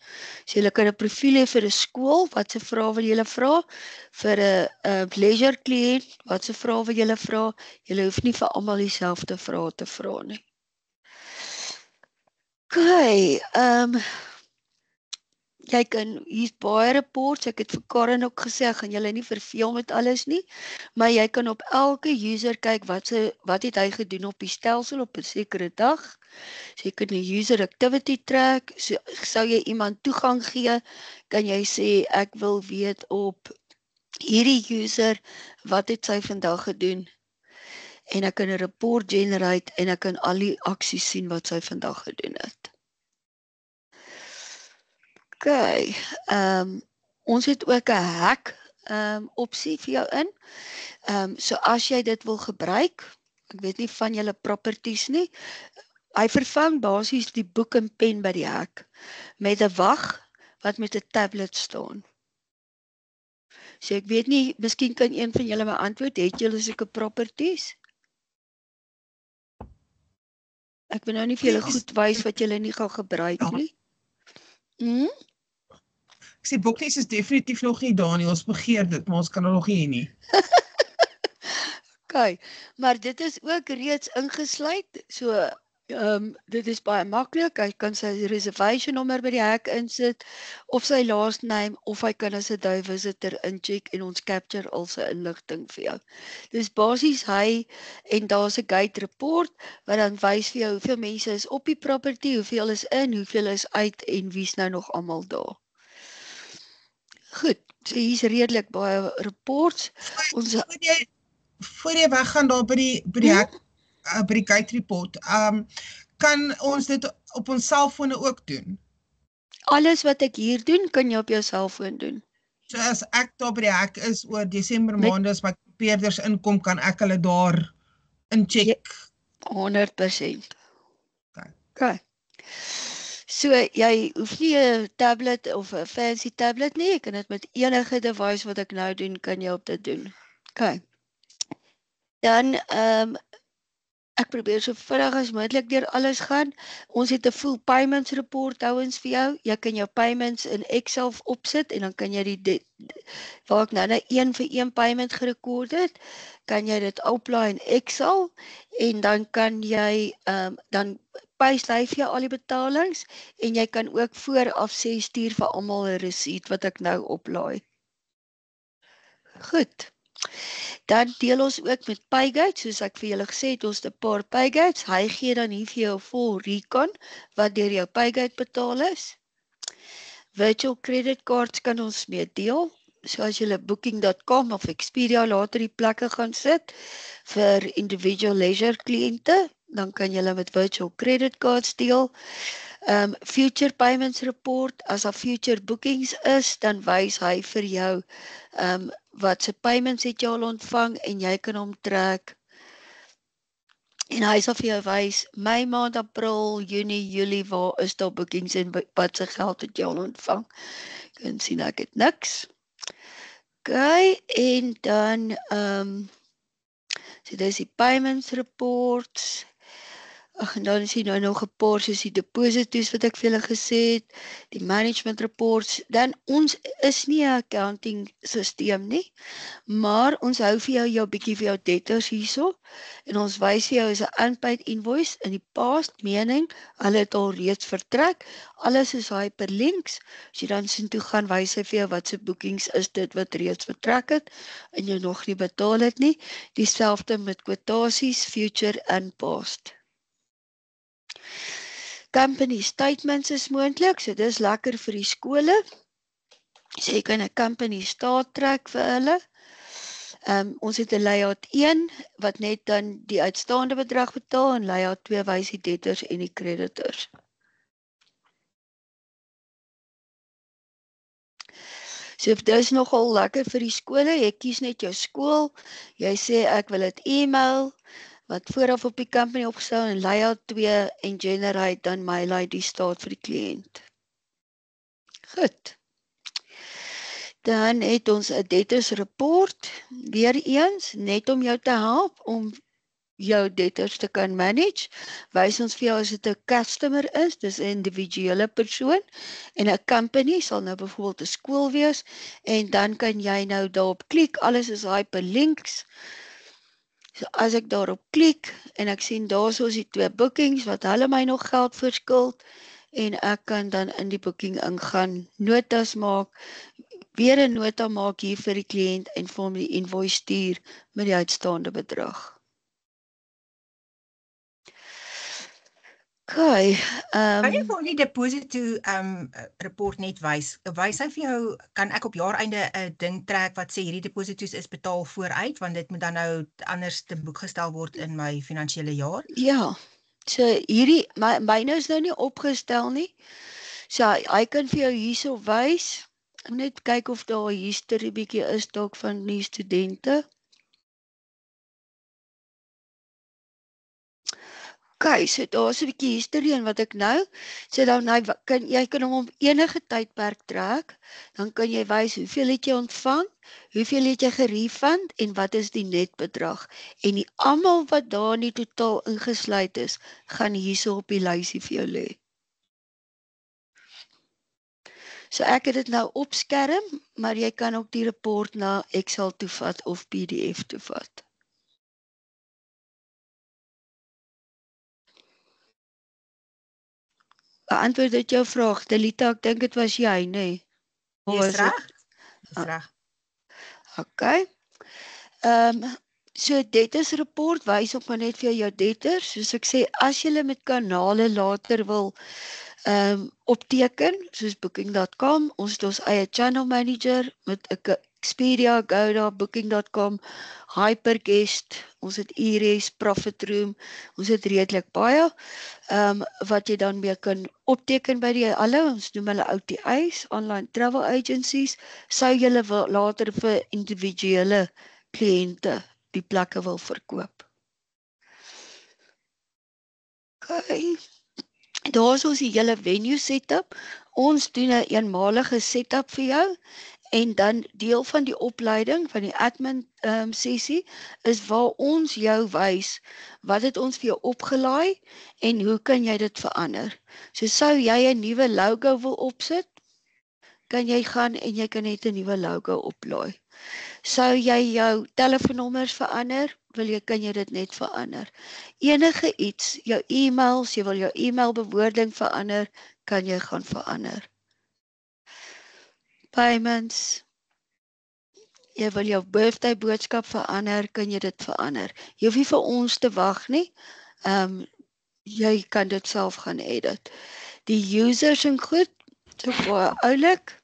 So jy kan 'n profiel hê vir 'n skool, wat se vrae wil jy vra? Vir 'n leisure kliënt, wat se vrae wil jy vra? Jy hoef nie vir almal dieselfde vrae te vra nie. Jy kan, hier's baie reports, ek het vir Karen ook gesê, ek gaan julle nie verveel met alles nie, maar jy kan op elke user kyk wat het hy gedoen op die stelsel op 'n sekere dag. So jy kan 'n user activity track, so sou jy iemand toegang gee, kan jy sê ek wil weet op hierdie user, wat het sy vandag gedoen? En ek kan 'n report generate en ek kan al die aksies sien wat sy vandag gedoen het. Ons het ook 'n hack opsie vir jou in. So as jy dit wil gebruik, ek weet nie van julle properties nie, hy vervang basies die boek en pen by die hack met 'n wag wat met 'n tablet staan. So ek weet nie, miskien kan een van julle my antwoord, het julle sulke properties? Ek wil nou nie vir julle goed wys wat julle nie gaan gebruik nie. Ek sê boeknies is definitief nog nie daar nie, ons begeer dit, maar ons kan nog nie. Maar dit is ook reeds ingesluit, so dit is baie maklik, hy kan sy reservation nommer by die hek insit, of sy last name, of hy kan as 'n day visitor incheck en ons capture al sy inligting vir jou. Dis basies hy, en daar's 'n gate report, wat dan wys vir jou hoeveel mense is op die property, hoeveel is in, hoeveel is uit, en wie's nou nog almal daar. Goed, so hier's redelik baie reports. Voor jy weggaan daar by die gate report, kan ons dit op ons selfone ook doen? Alles wat ek hier doen, kan jy op jou selfoon doen. So as ek daar by die hek is oor Desember maand, as my kampeerders inkom, kan ek hulle daar incheck? 100%. Okay. So jy hoef nie 'n tablet of 'n fancy tablet nie, jy kan dit met enige device wat ek nou doen, kan jy op dit doen. Okay. Dan ek probeer so vinnig as moontlik deur alles gaan. Ons het 'n full payments report ouens vir jou. Jy kan jou payments in Excel opsit en dan kan jy waar ek nou 1 vir 1 payment gerekord het, kan jy dit oplaai in Excel en dan kan jy dan paste hy vir jou al die betalings en jy kan ook vooraf sê stuur vir almal 'n receipt wat ek nou oplaai. Goed. Dan deel ons ook met Pygate, soos ek vir julle gesê het, ons het 'n paar Pygates. Hy gee dan hier vir jou vol recon wat deur jou Pygate betaal is. Virtual credit cards kan ons mee deel. So as julle booking.com of Expedia later die plekke gaan sit vir individual leisure kliënte, dan kan julle met virtual credit cards deel. Future payments report, as daar future bookings is, dan wys hy vir jou wat se payments het jy al ontvang en jy kan hom trek. En hy sal vir jou wys, Mei maand, April, Junie, Julie, waar is daar bookings en wat se geld het jy al ontvang. Jy kan sien ek het niks. Okay, en dan so dis die payments reports. En dan is hier nou nog 'n paar soos die deposito's wat ek vir julle gesê het, die management reports. Dan ons is nie 'n accounting stelsel nie, maar ons hou vir jou bietjie vir jou debtors hierso en ons wys vir jou is 'n unpaid invoice in die past, meaning hulle het al reeds vertrek. Alles is hyperlinks. As jy dan sien toe gaan, wys hy vir jou wat se bookings is dit wat reeds vertrek het en jy nog nie betaal het nie. Dieselfde met kwotasies, future en past. Company statements is moontlik, so dis lekker vir die skole. So jy kan 'n company staat trek vir hulle. Ons het 'n layout 1 wat net dan die uitstaande bedrag betaal en layout 2 wys die debtors en die creditors. So dis nogal lekker vir die skole. Jy kies net jou skool. Jy sê ek wil dit e-mail wat vooraf op die company opgestel en layout 2 en generate dan mail ID staat vir die kliënt. Goed. Dan het ons 'n debtors report, weer eens, net om jou te help om jou debtors te kan manage. Wys ons vir jou as dit 'n customer is, dis 'n individuele persoon en 'n company sal nou byvoorbeeld 'n skool wees en dan kan jy nou daarop klik, alles is hyperlinks. So as ek daarop klik en ek sien daarso is die 2 bookings wat hulle my nog geld verskuld en ek kan dan in die boeking ingaan, notas maak, weer 'n nota maak hier vir die kliënt en vir hom die invoice stuur met die uitstaande bedrag. Okay, Kan jy vir ons die deposito report net wys? Wys hy vir jou, kan ek op jaareinde 'n ding trek wat sê hierdie depositos is betaal vooruit, want dit moet dan nou anders te boek gestel word in my finansiële jaar? Ja, so hierdie, myne is nou nie opgestel nie. So hy kan vir jou hierso wys. Net kyk of daar 'n history bietjie is dalk van die studente. Okay, so daar's 'n bietjie history en wat ek nou, so dan jy kan hom op enige tydperk trek, dan kan jy wys hoeveel het jy ontvang, hoeveel het jy gerefund en wat is die netbedrag. En die almal wat daar in die totaal ingesluit is, gaan hierso op die lysie vir jou lê. So ek het dit nou op skerm, maar jy kan ook die report na Excel toevat of PDF toevat. Beantwoord dit jou vraag, Delita, ek dink dit was jy, nee. Dis reg? Dis reg. Okay. So debtors report wys op maar net vir jou debtors, soos ek sê, as jy met kanale later wil opteken, soos booking.com, ons het ons eie channel manager met Expedia, Agoda, booking.com, Hyperguest, ons het Iris, Profitroom, ons het redelik baie, wat jy dan mee kan opteken by die ons noem hulle OTA's, online travel agencies, sou julle later vir individuele kliënte die plekke wil verkoop. Okay. Daar is ons die hele venue setup. Ons doen 'n eenmalige setup vir jou en dan deel van die opleiding van die admin sessie is waar ons jou wys wat het ons vir jou opgelaai en hoe kan jy dit verander. So sou jy 'n nuwe logo wil opsit, kan jy gaan en jy kan net 'n nuwe logo oplaai. Sou jy jou telefoonnommers verander, kan jy dit net verander. Enige iets, jou e-mails, jy wil jou e-mailbewoording verander, kan jy gaan verander. Payments, jy wil jou birthday boodskap verander, kan jy dit verander. Jy hoef nie vir ons te wag nie, jy kan dit self gaan edit. Die users en goed, so baie oulik.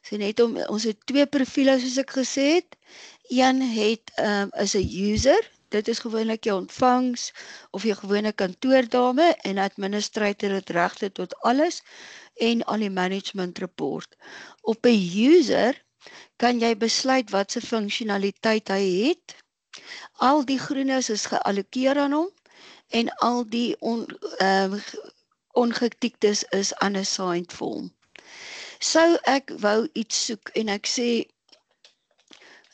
So net ons het 2 profiele soos ek gesê het. Een het is 'n user, dit is gewoonlik jou ontvangs of jou gewone kantoordame en administrator het regte tot alles en al die management report. Op 'n user kan jy besluit wat se funksionaliteit hy het. Al die groenes is geallokeer aan hom en al die ongetiktes is unassigned vir hom. Sou ek wou iets soek en ek sê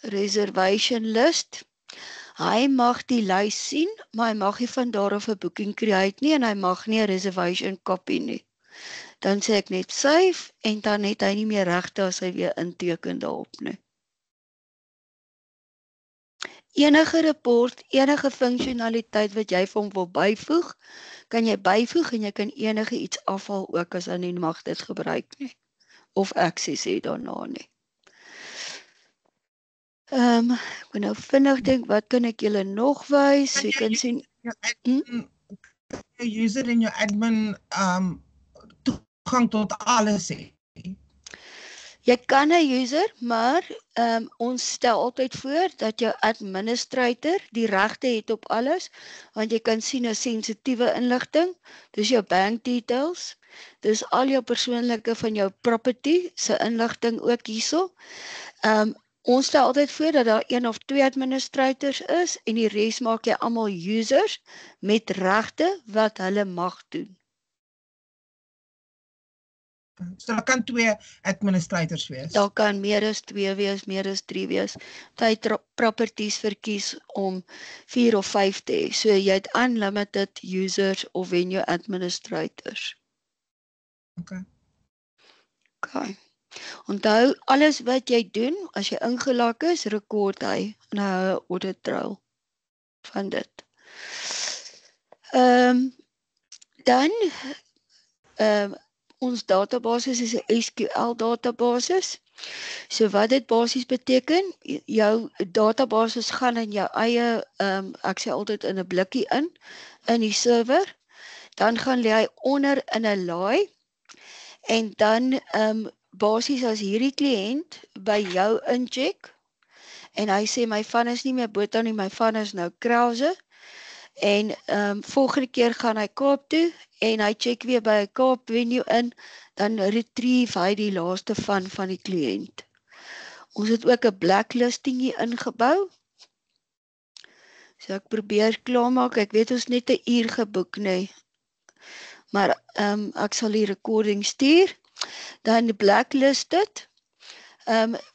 reservation list, hy mag die lys sien, maar hy mag nie van daar af 'n booking create nie en hy mag nie 'n reservation copy nie. Dan sê ek net save en dan het hy nie meer regte as hy weer inteken daarop nie. Enige report, enige funksionaliteit wat jy vir hom wil byvoeg, kan jy byvoeg en jy kan enige iets afhaal ook as hy nie mag dit gebruik nie. Of access het daarna nie. Ek moet nou vinnig dink, wat kan ek julle nog wys? Jy kan sien Jou user en jou admin toegang tot alles hê. Jy kan 'n user, maar ons stel altyd voor dat jou administrator die regte het op alles, want jy kan sien 'n sensitiewe inligting, dis jou bank details, dis al jou persoonlike van jou property se inligting ook hierso. Ons stel altyd voor dat daar 1 of 2 administrators is en die res maak jy almal users met regte wat hulle mag doen. So daar kan 2 administrators wees. Daar kan meer as 2 wees, meer as 3 wees. Jy properties verkies om 4 of 5 te hê. So jy het unlimited users of venue administrators. Okay. Onthou, alles wat jy doen, as jy ingelog is, rekord hy en hou 'n audit trail. van dit. Dan ons databasis is 'n SQL databasis. So wat dit basies beteken, jou databasis gaan in jou eie, ek sê altyd in 'n blikkie in die server, dan gaan lê hy onder in 'n laai, en dan basies as hierdie kliënt by jou incheck, en hy sê my van is nie meer Botha nie, my van is nou Krause, en volgende keer gaan hy Kaap toe, en hy check weer by 'n Kaap venue in, dan retrieve hy die laaste van die kliënt. Ons het ook 'n blacklisting hier ingebou. So ek probeer klaarmaak, ek weet ons net 'n uur geboek, nee. Maar ek sal die recording stuur. Dan blacklisted.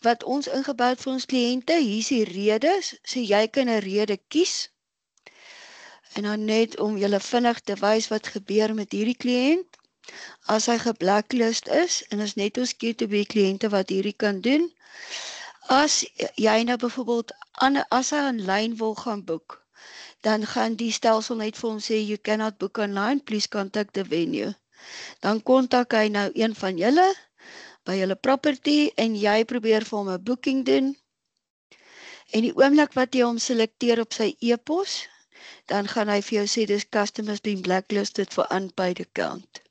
Wat ons ingebou het vir ons kliënte, hier is die redes, so jy kan 'n rede kies. En dan net om julle vinnig te wys wat gebeur met hierdie kliënt. As hy geblacklist is, en is net ons Q2B kliënte wat hierdie kan doen. As jy nou byvoorbeeld, as hy aanlyn wil gaan boek, dan gaan die stelsel net vir hom sê, you cannot book online, please contact the venue. Dan kontak hy nou een van julle, by julle property, en jy probeer vir hom 'n booking doen. En die oomblik wat jy hom selekteer op sy e-pos, dan gaan hy vir jou sê, this customer has been blacklisted for unpaid account.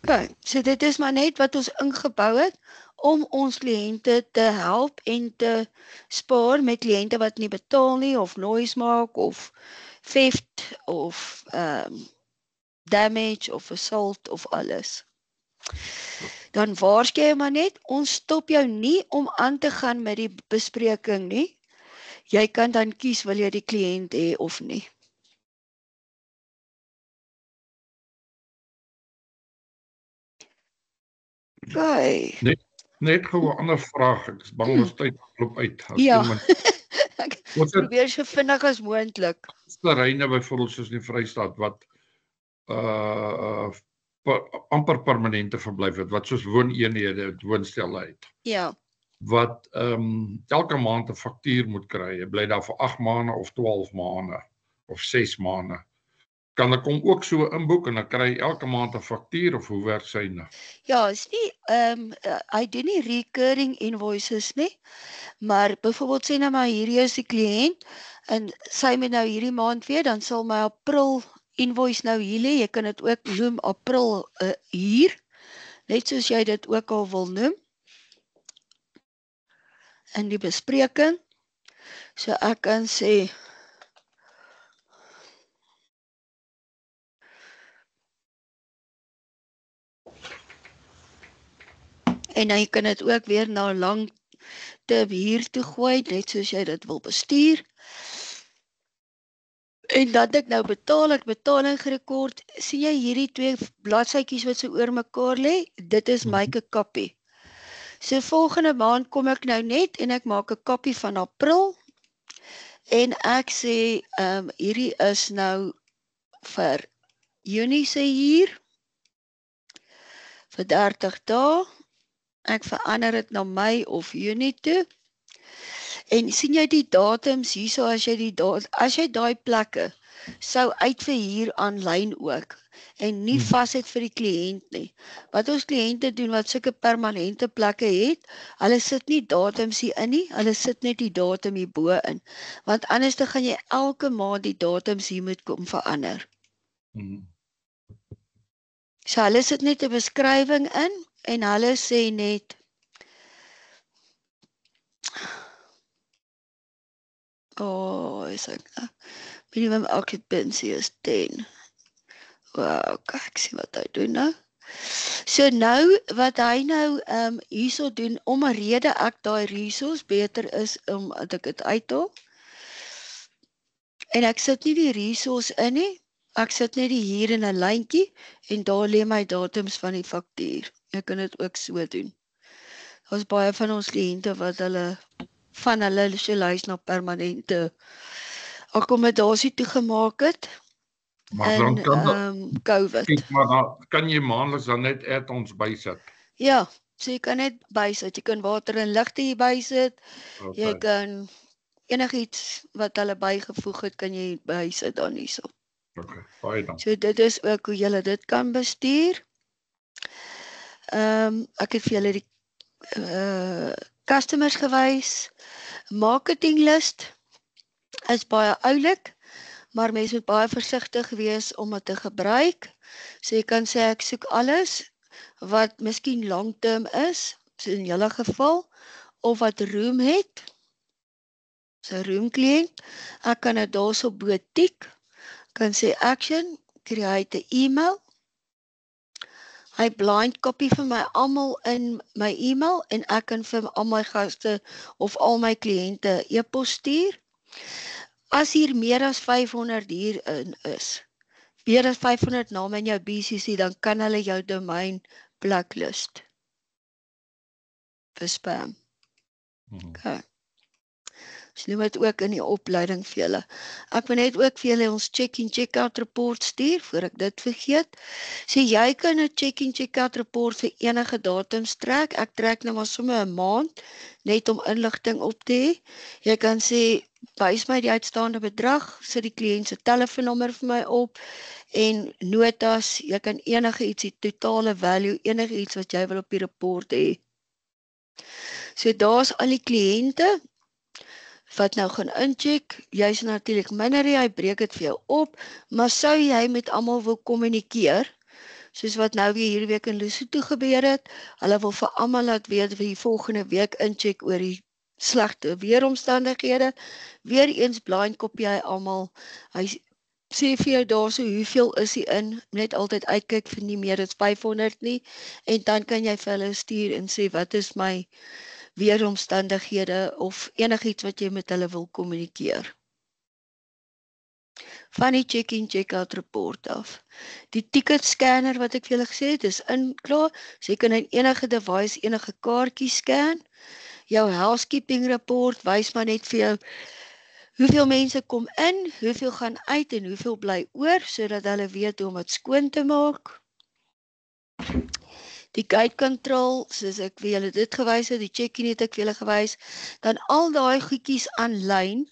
Okay, so dit is maar net wat ons ingebou het, om ons kliënte te help en te spaar met kliënte wat nie betaal nie, of noise maak, of theft, of damage, of assault, of alles. Dan waarsku jy maar net, ons stop jou nie om aan te gaan met die bespreking nie. Jy kan dan kies, wil jy die kliënt hê of nie. Okay. Net gou 'n ander vraag, ek is bang ons tyd loop uit. Ja, ek probeer so vinnig as moontlik. Terreine byvoorbeeld soos in die Vrystaat, wat amper permanente verblyf het, wat soos wooneenhede, woonstelle het. Ja. Wat elke maand 'n faktuur moet kry. Jy bly daar vir 8 maande of 12 maande of 6 maande. Kan ek hom ook so inboek en dan kry hy elke maand 'n faktuur, of hoe werk sy nou? Ja, is nie hy doen nie recurring invoices nie, maar byvoorbeeld sê nou maar hierdie is die kliënt en sy moet nou hierdie maand weer, dan sal my April invoice nou hier lê. Jy kan dit ook noem April hier, net soos jy dit ook al wil noem in die bespreking. So ek kan sê en jy kan dit ook weer na lang te hier toe gooi, net soos jy dit wil bestuur. En dat ek nou betaling gerekord, sien jy hierdie 2 bladsytjies wat so oor mekaar lê? Dit is make a copy. So volgende maand kom ek nou net en ek maak 'n kopie van April en ek sê hierdie is nou vir Junie sê hier vir 30 dae. Ek verander dit na Mei of Junie toe. En sien jy die datums hierso, as jy daai plekke sou uit vir hier aanlyn ook en nie vas het vir die kliënt nie. Wat ons kliënte doen wat sulke permanente plekke het, hulle sit nie datums hier in nie, hulle sit net die datum hier bo in. Want anders dan gaan jy elke maand die datums hier moet kom verander. So hulle sit net 'n beskrywing in en hulle sê net is ek minimum occupancy is 10. Wow, kyk sien wat hy doen nou. So nou wat hy nou hierso doen, om 'n rede ek daai resource beter is dat ek dit uithaal. En ek sit nie die resource in nie. Ek sit net die hier in 'n lyntjie en daar lê my datums van die faktuur. Ek kan dit ook so doen. Daar's baie van ons kliënte wat hulle lys na permanente akkommodasie toegemaak het. Maar dan kan COVID. Maar dan kan jy maandeliks dan net add-ons bysit. Ja, So jy kan net bysit, jy kan water en ligte hier bysit, jy Okay. kan enigiets wat hulle bygevoeg het, kan jy bysit dan hierso. Okay. Baie dankie. So dit is ook hoe jy dit kan bestuur. Ek het vir julle die customers gewys. Marketing list is baie oulik, maar mens moet baie versigtig wees om dit te gebruik. So jy kan sê ek soek alles wat miskien long-term is, so in julle geval, of wat room het. So room kliënt. Ek kan dit daarso bo tik. Kan sê action, create 'n e-mail. Hy blind copy vir my almal in my e-mail en ek kan vir al my gaste of al my kliënte e-pos stuur. As hier meer as 500 hier in is, meer as 500 name in jou BCC, dan kan hulle jou domein blacklist vir spam. Okay. So noem dit ook in die opleiding vir julle. Ek wil net ook vir julle ons check-in check-out report stuur, voor ek dit vergeet. So jy kan 'n check-in check-out report vir enige datums trek. Ek trek nou maar sommer 'n maand, net om inligting op te hê. Jy kan sê, wys my die uitstaande bedrag, sit die kliënt se telefoonnommer vir my op, en notas, jy kan enige iets, die totale value, enige iets wat jy wil op die report hê. So daar's al die kliënte, wat nou gaan incheck, jy is natuurlik minder, hy breek dit vir jou op, maar sou jy met almal wil kommunikeer, soos wat nou weer hierdie week in Lesotho gebeur het, hulle wil vir almal laat weet wie volgende week incheck oor die slegte weeromstandighede, weer eens blind kopie hy almal, hy sê vir jou daarso hoeveel is hy in, net altyd uitkyk vir nie meer as 500 nie, en dan kan jy vir hulle stuur en sê wat is my weeromstandighede of enigiets wat jy met hulle wil kommunikeer. Van die check-in check-out report af. Die ticket scanner wat ek vir julle gesê het, is klaar, so jy kan in enige device enige kaartjie scan. Jou housekeeping report wys maar net vir jou hoeveel mense kom in, hoeveel gaan uit en hoeveel bly oor, sodat hulle weet hoe om dit skoon te maak. Die gate control, soos ek vir julle dit gewys het, die check-in het ek vir julle gewys, dan al daai goedjies aanlyn,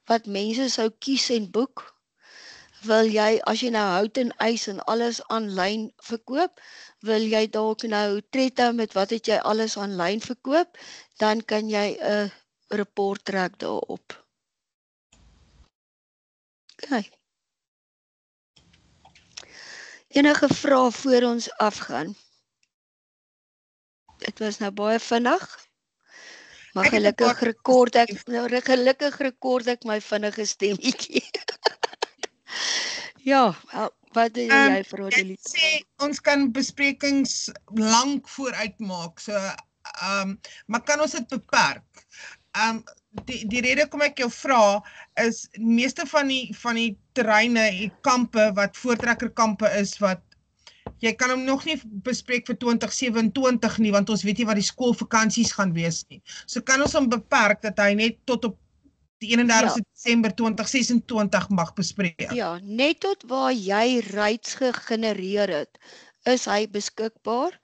wat mense sou kies en boek, wil jy, as jy nou hout en ys en alles aanlyn verkoop, wil jy dalk nou Tretta met wat het jy alles aanlyn verkoop, dan kan jy 'n report trek daarop. Okay. Enige vrae voor ons afgaan? Dit was nou baie vinnig. Maar gelukkig rekord ek my vinnige stemmetjie. Ja, wat doen jy vir Jy sê ons kan besprekings lank vooruit maak. So maar kan ons dit beperk? Die rede kom ek jou vra is meeste van die terreine, die kampe wat voortrekkerkampe is wat jy kan hom nog nie bespreek vir 2027 nie, want ons weet nie wat die skoolvakansies gaan wees nie. So kan ons hom beperk dat hy net tot op die 31 Desember 2026 mag bespreek. Ja, net tot waar jy rights gegenereer het, is hy beskikbaar.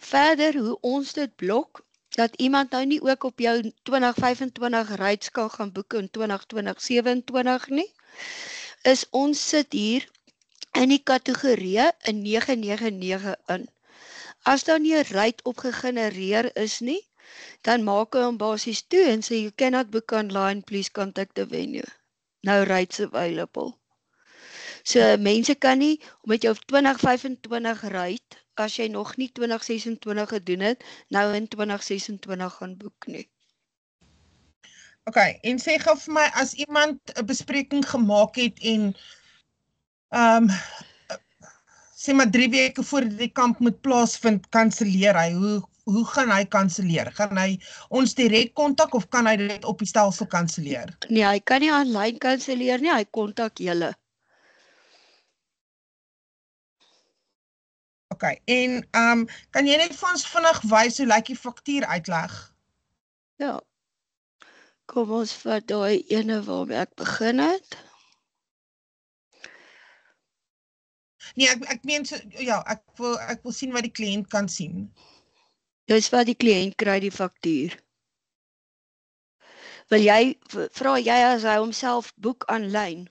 Verder, hoe ons dit blok, dat iemand nou nie ook op jou 2025 rights kan gaan boek in 2027 nie, is ons sit hier in die kategorie in 999 in. As dan nie 'n right opgegenereer is nie, dan maak hy hom basies toe en sê you cannot book online, please contact the venue. No rights available. So mense kan nie met jou 2025 right, as jy nog nie 2026 gedoen het, nou in 2026 gaan boek nie. Okay, en sê gou vir my, as iemand 'n bespreking gemaak het en sê maar 3 weke voor die kamp moet plaasvind, kanselleer hy, hoe gaan hy kanselleer? Gaan hy ons direk kontak of kan hy dit op die stelsel kanselleer? Nee, hy kan nie aanlyn kanselleer nie, hy kontak julle. Okay, en kan jy net vir ons vinnig wys hoe lyk die faktuur uitleg? Ja. Kom ons vat daai ene waarmee ek begin het. Nee, ek meen so, ja, ek wil sien wat die kliënt kan sien. Dis wat die kliënt kry die faktuur. Vra jy as hy homself boek aanlyn?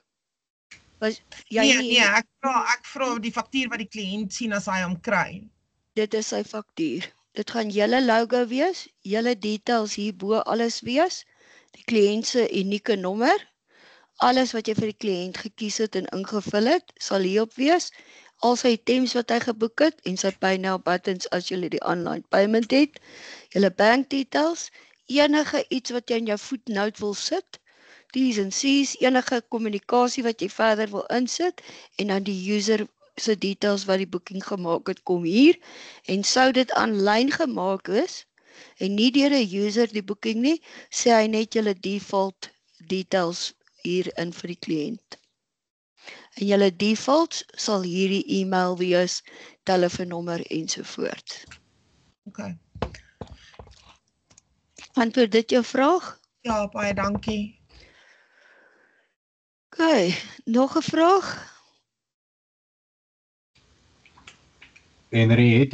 Was jy Nee, ek vra die faktuur wat die kliënt sien as hy hom kry. Dit is sy faktuur. Dit gaan julle logo wees, julle details hierbo alles wees, die kliënt se unieke nommer, alles wat jy vir die kliënt gekies het en ingevul het, sal hierop wees, al sy items wat hy geboek het en sy Pay Now buttons as jy die online payment het, julle bank details, enige iets wat jy in jou voetnoot wil sit, T's en C's, enige kommunikasie wat jy verder wil insit en dan die user se details wat die boeking gemaak het kom hier en sou dit aanlyn gemaak is en nie deur 'n user die boeking nie, sê hy net julle default details hier in vir die kliënt. En julle defaults sal hierdie e-mail wees, telefoonnommer ensovoorts. Okay. Antwoord dit jou vraag? Ja, baie dankie. Okay, nog 'n vraag? Henry, het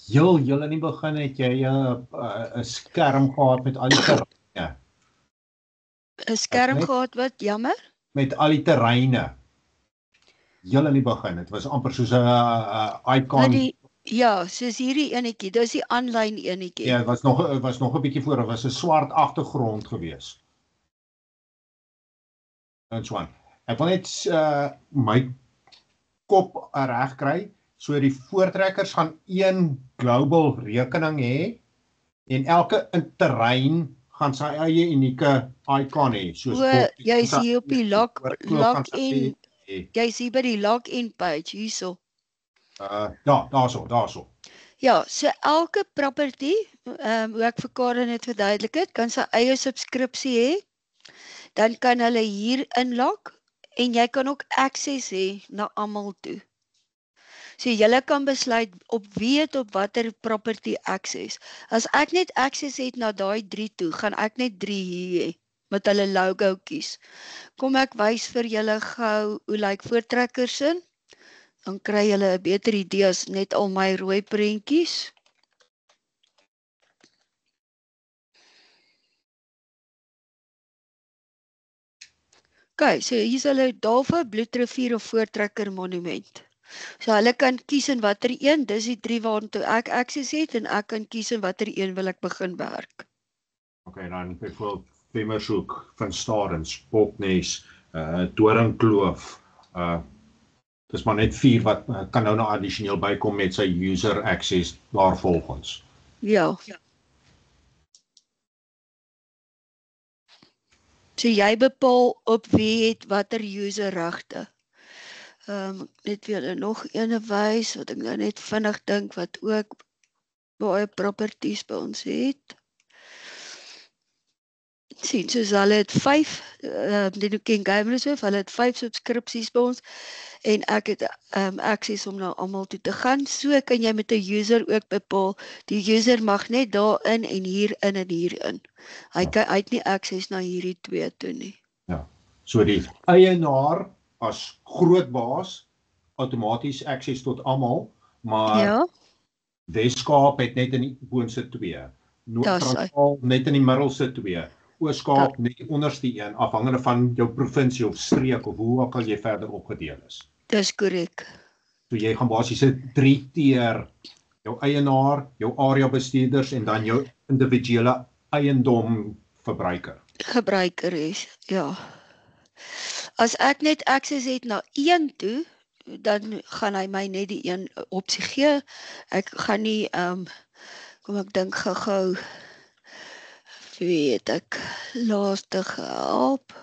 heel in die begin het jy 'n skerm gehad met al die terreine. 'n Skerm gehad wat, jammer? Met al die terreine. Heel in die begin, dit was amper soos 'n icon. Ja, soos hierdie enetjie, dis die aanlyn enetjie. Ja, was nog 'n bietjie voor, was 'n swart agtergrond gewees. En so aan. Ek wil net my kop reg kry. So die voortrekkers gaan een global rekening hê en elke terrein gaan sy eie unieke icon hê. Soos jy is hier op die login. Jy sien by die login page hierso. Ja, daarso. Ja, so elke property, hoe ek vir Karen net verduidelik het, kan sy eie subskripsie hê. Dan kan hulle hier inlog en jy kan ook access hê na almal toe. So julle kan besluit op wie het op watter property access. As ek net access het na daai 3 toe, gaan ek net 3 hier hê met hulle logo kies. Kom ek wys vir julle gou hoe lyk voortrekkers in. Dan kry julle 'n beter idee as net al my rooi prentjies. Okay, so hier is hulle Dalva, Bloedrivier of Voortrekker Monument. So hulle kan kies in watter een, dis die 3 waartoe ek access het en ek kan kies in watter een wil ek begin werk. Okay, dan byvoorbeeld Vemmershoek, Van Starens, Boknes, Doringkloof, dis maar net 4 wat kan nou addisioneel bykom met sy user access daarvolgens. Ja. So jy bepaal op wie het watter user regte. Net weer nog ene wys wat ek nou net vinnig dink wat ook baie properties by ons het. Sien, soos hulle het 5, die King Gamer Reserve, hulle het 5 subskripsies by ons en ek het access om na almal toe te gaan. So kan jy met 'n user ook bepaal, die user mag net daarin en hierin en hierin. Hy het nie access na hierdie 2 toe nie. Ja, so die eienaar as groot baas, outomaties access tot almal, maar Ja, Weskaap het net in die boonste 2, Noord-Transvaal net in die middelste 2, Oos-Kaap net die onderste 1, afhangende van jou provinsie of streek of hoe ook al jy verder opgedeel is. dis korrek. So jy gaan basies 'n 3-tier, jou eienaar, jou area bestuurders en dan jou individuele eiendom verbruiker. Gebruiker is, ja. As ek net access het na 1 toe, dan gaan hy my net die 1 opsie gee. Ek gaan nie, kom ek dink gou, weet ek, laaste gehelp.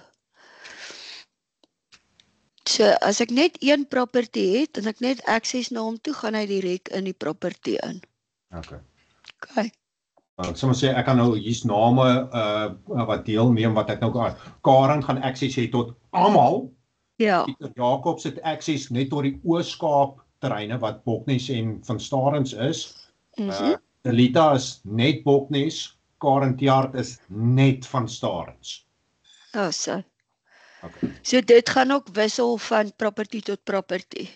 So, as ek net 1 property het, en ek net access na hom toe, gaan hy direk in die property in. Okay. Okay. Ek sal maar sê, ek kan nou hier's name wat deelneem wat ek nou Karen gaan access hê tot almal. Ja. Pieter Jacobs het access net tot die Oos-Kaap terreine wat Boknes en Van Starens is. Delita is net Boknes, Karen Tiaart is net Van Starens. So. Okay. So dit gaan ook wissel van property tot property.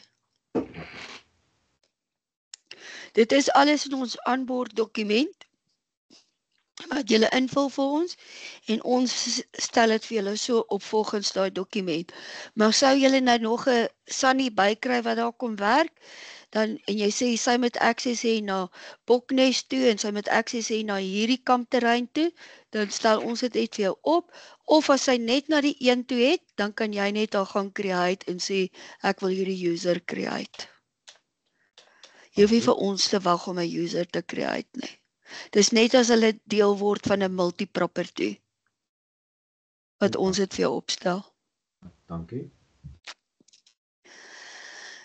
Dit is alles in ons aanboord dokument wat julle invul vir ons en ons stel dit vir julle so op volgens daai dokument. Maar sou julle nou nog 'n Sunny bykry wat daar kom werk, dan en jy sê sy moet akses hê na Boknes toe en sy moet akses hê na hierdie kampterrein toe, dan stel ons dit net vir jou op. Of as sy net na die een toe het, dan kan jy net daar gaan create en sê ek wil hierdie user create. Jy hoef nie vir ons te wag om 'n user te create nie. Dis net as hulle deel word van 'n multi-property wat ons dit vir jou opstel. Dankie.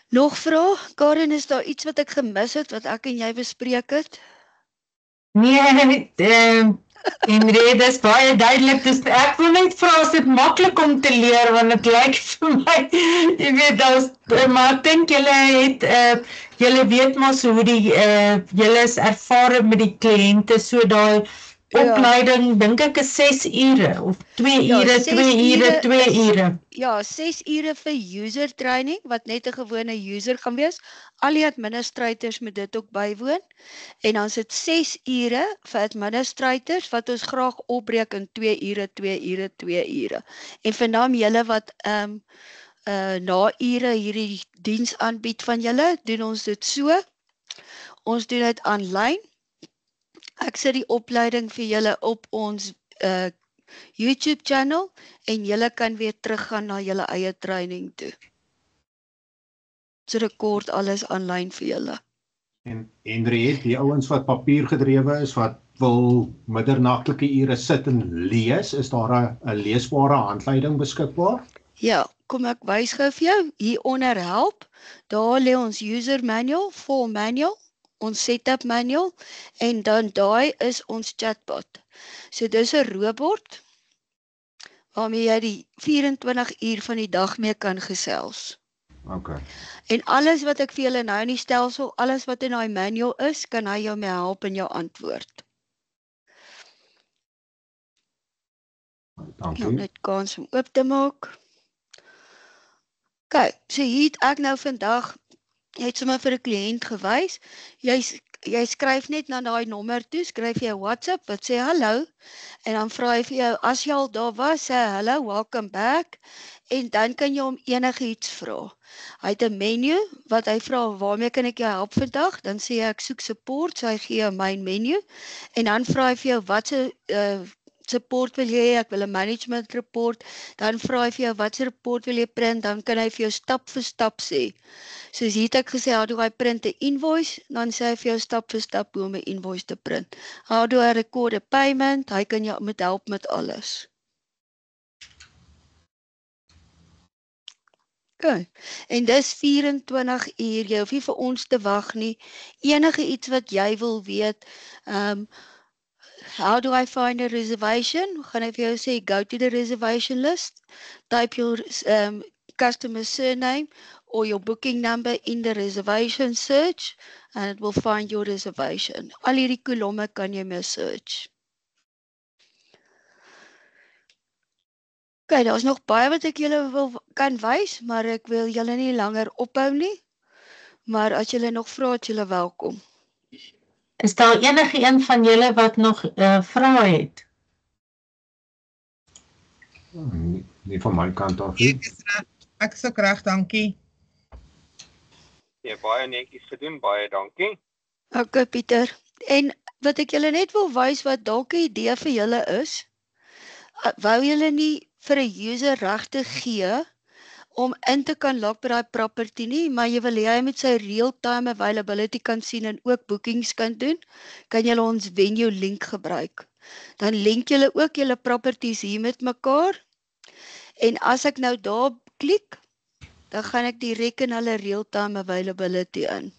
Nog vrae? Karen, is daar iets wat ek gemis het wat ek en jy bespreek het? Nee, Henry, dis baie duidelik. Ek wil net vra, is dit maklik om te leer, want dit lyk vir my, jy weet, maar ek dink julle weet mos hoe julle is ervare met die kliënte, so daai opleiding, dink ek is 6 ure, of 2 ure, 2 ure, 2 ure. Ja, 6 ure vir user training, wat net 'n gewone user gaan wees. Al die administrators moet dit ook bywoon. En dan sit 6 ure vir administrators, wat ons graag opbreek in 2 ure, 2 ure, 2 ure. En vir naam julle wat na ure hierdie diens aanbied van julle, doen ons dit so. Ons doen dit aanlyn. Ek sit die opleiding vir julle op ons YouTube channel en julle kan weer teruggaan na julle eie training toe. So rekord alles aanlyn vir julle. En Henry, die ouens wat papiergedrewe is, wat wil middernagtelike ure sit en lees, is daar 'n leesbare handleiding beskikbaar? Ja, kom ek wys gou vir jou, hier onder help, daar lê ons user manual, full manual, ons setup manual, en dan daai is ons chatbot. So dis 'n robot, waarmee jy die 24 uur van die dag mee kan gesels. Okay. En alles wat ek vir julle nou in die stelsel, alles wat in daai manual is, kan hy jou mee help in jou antwoord. Dankie. Net kans om oop te maak. Kyk, so hier het ek nou vandag, jy het sommer vir 'n kliënt gewys, jy skryf net na daai nommer toe, skryf jy 'n WhatsApp wat sê hallo, en dan vra hy vir jou, as jy al daar was, sê hallo, welcome back, en dan kan jy hom enigiets vra. Hy het 'n menu wat hy vra, waarmee kan ek jou help vandag? Dan sê hy ek soek support, so hy gee jou myn menu, en dan vra hy vir jou wat se support wil jy hê, ek wil 'n management report, dan vra hy vir jou wat se report wil jy print, dan kan hy vir jou stap vir stap sê. Soos hier het ek gesê, how do I print 'n invoice, dan sê hy vir jou stap vir stap hoe om 'n invoice te print. How do I record a payment, hy kan jou met help met alles. Okay. En dis 24 uur, jy hoef nie vir ons te wag nie, enige iets wat jy wil weet, how do I find a reservation? Gaan hy vir jou sê, go to the reservation list, type your customer surname or your booking number in the reservation search, and it will find your reservation. Al hierdie kolomme kan jy mee search. Okay, daar's nog baie wat ek julle kan wys, maar ek wil julle nie langer ophou nie. Maar as julle nog vra, het julle welkom. Is daar enige een van julle wat nog vrae het? Nie van my kant af nie. Ek is ook reg, dankie. Ja, baie netjies gedoen, baie dankie. Okay, Pieter. En wat ek julle net wil wys wat dalk 'n idee vir julle is, wou julle nie vir 'n user regte gee om in te kan log by daai property nie, maar jy wil hê hy met sy real-time availability kan sien en ook bookings kan doen, kan julle ons venue link gebruik. Dan link julle ook julle properties hier met mekaar, en as ek nou daar klik, dan gaan ek direk in hulle real-time availability in.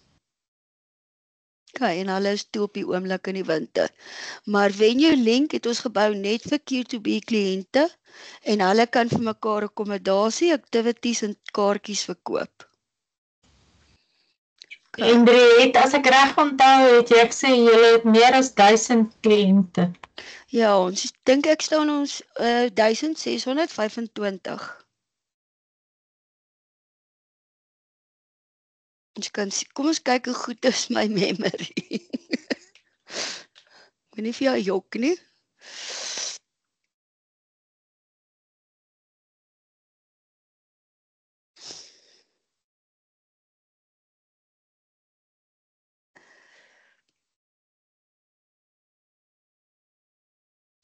Okay, en hulle is toe op die oomblik in die winter. Maar Venue Link het ons gebou net vir Q2B kliënte, en hulle kan vir mekaar akkommodasie, activities en kaartjies verkoop. Okay. En het, as ek reg onthou, het jy gesê julle het meer as 1000 kliënte. Ja, ons dink ek staan ons 1625. Ons kan sien, kom ons kyk hoe goed is my memory. Ek weet nie vir jou jok nie.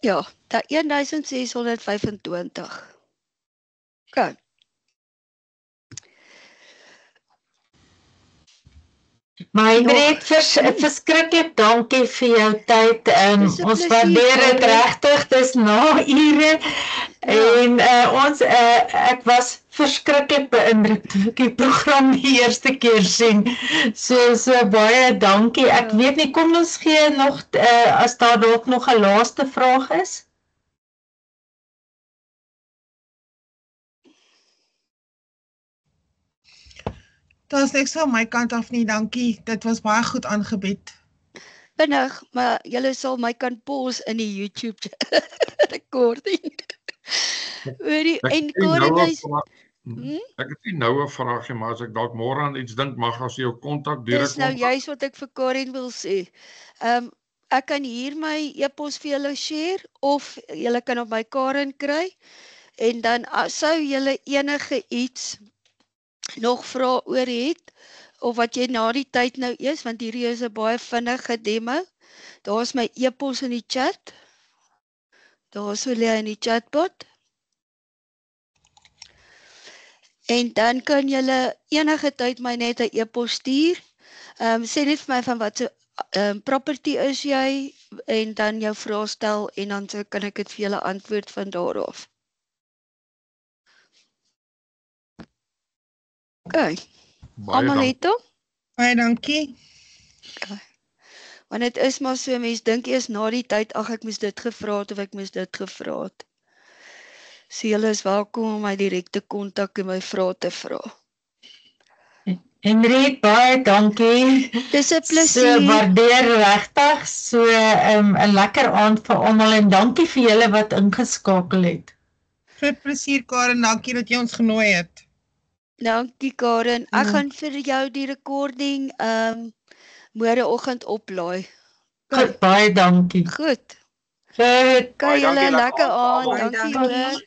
Ja, dat 1625. Okay. Maar Ingrid, verskriklik dankie vir jou tyd. Ons waardeer dit regtig, dis na ure. En ek was verskriklik beïndruk toe ek die program die eerste keer sien. So baie dankie. Ek weet nie, kom ons gee nog, as daar dalk nog 'n laaste vraag is? Daar's niks van my kant af nie, dankie. Dit was baie goed aangebied. Vinnig, maar julle sal my kan pause in die YouTube recording. En Karin, ek het nie nou 'n vraagie, maar as ek dalk môre aan iets dink, mag as jy jou kontak direk. Dis nou juist wat ek vir Karin wil sê. Ek kan hier my e-pos vir julle share of julle kan op my Karin kry en dan sou julle enige iets nog vra oor het of wat jy na die tyd nou is, want hierdie is 'n baie vinnige demo. Daar's my e-pos in die chat. Daar sou lê in die chatbot. En dan kan julle enige tyd my net 'n e-pos stuur. Sê net vir my van wat so property is jy en dan jou vrae stel en dan kan ek dit vir julle antwoord van daar af. Okay. Almal het hom? Baie dankie. Okay. Want dit is maar so, mens dink eers na die tyd, ag ek moes dit gevra het of ek moes dit gevra het. So julle is welkom om my direk te kontak en my vrae te vra. Henriette, baie dankie. Dis 'n plesier. So waardeer regtig, so 'n lekker aand vir almal en dankie vir julle wat ingeskakel het. Groot plesier Karin, dankie dat jy ons genooi het. Dankie Karin. Ek gaan vir jou die recording môreoggend oplaai. Goed, baie dankie. Goed. Goed. Kan julle lekker aand. Dankie hoor.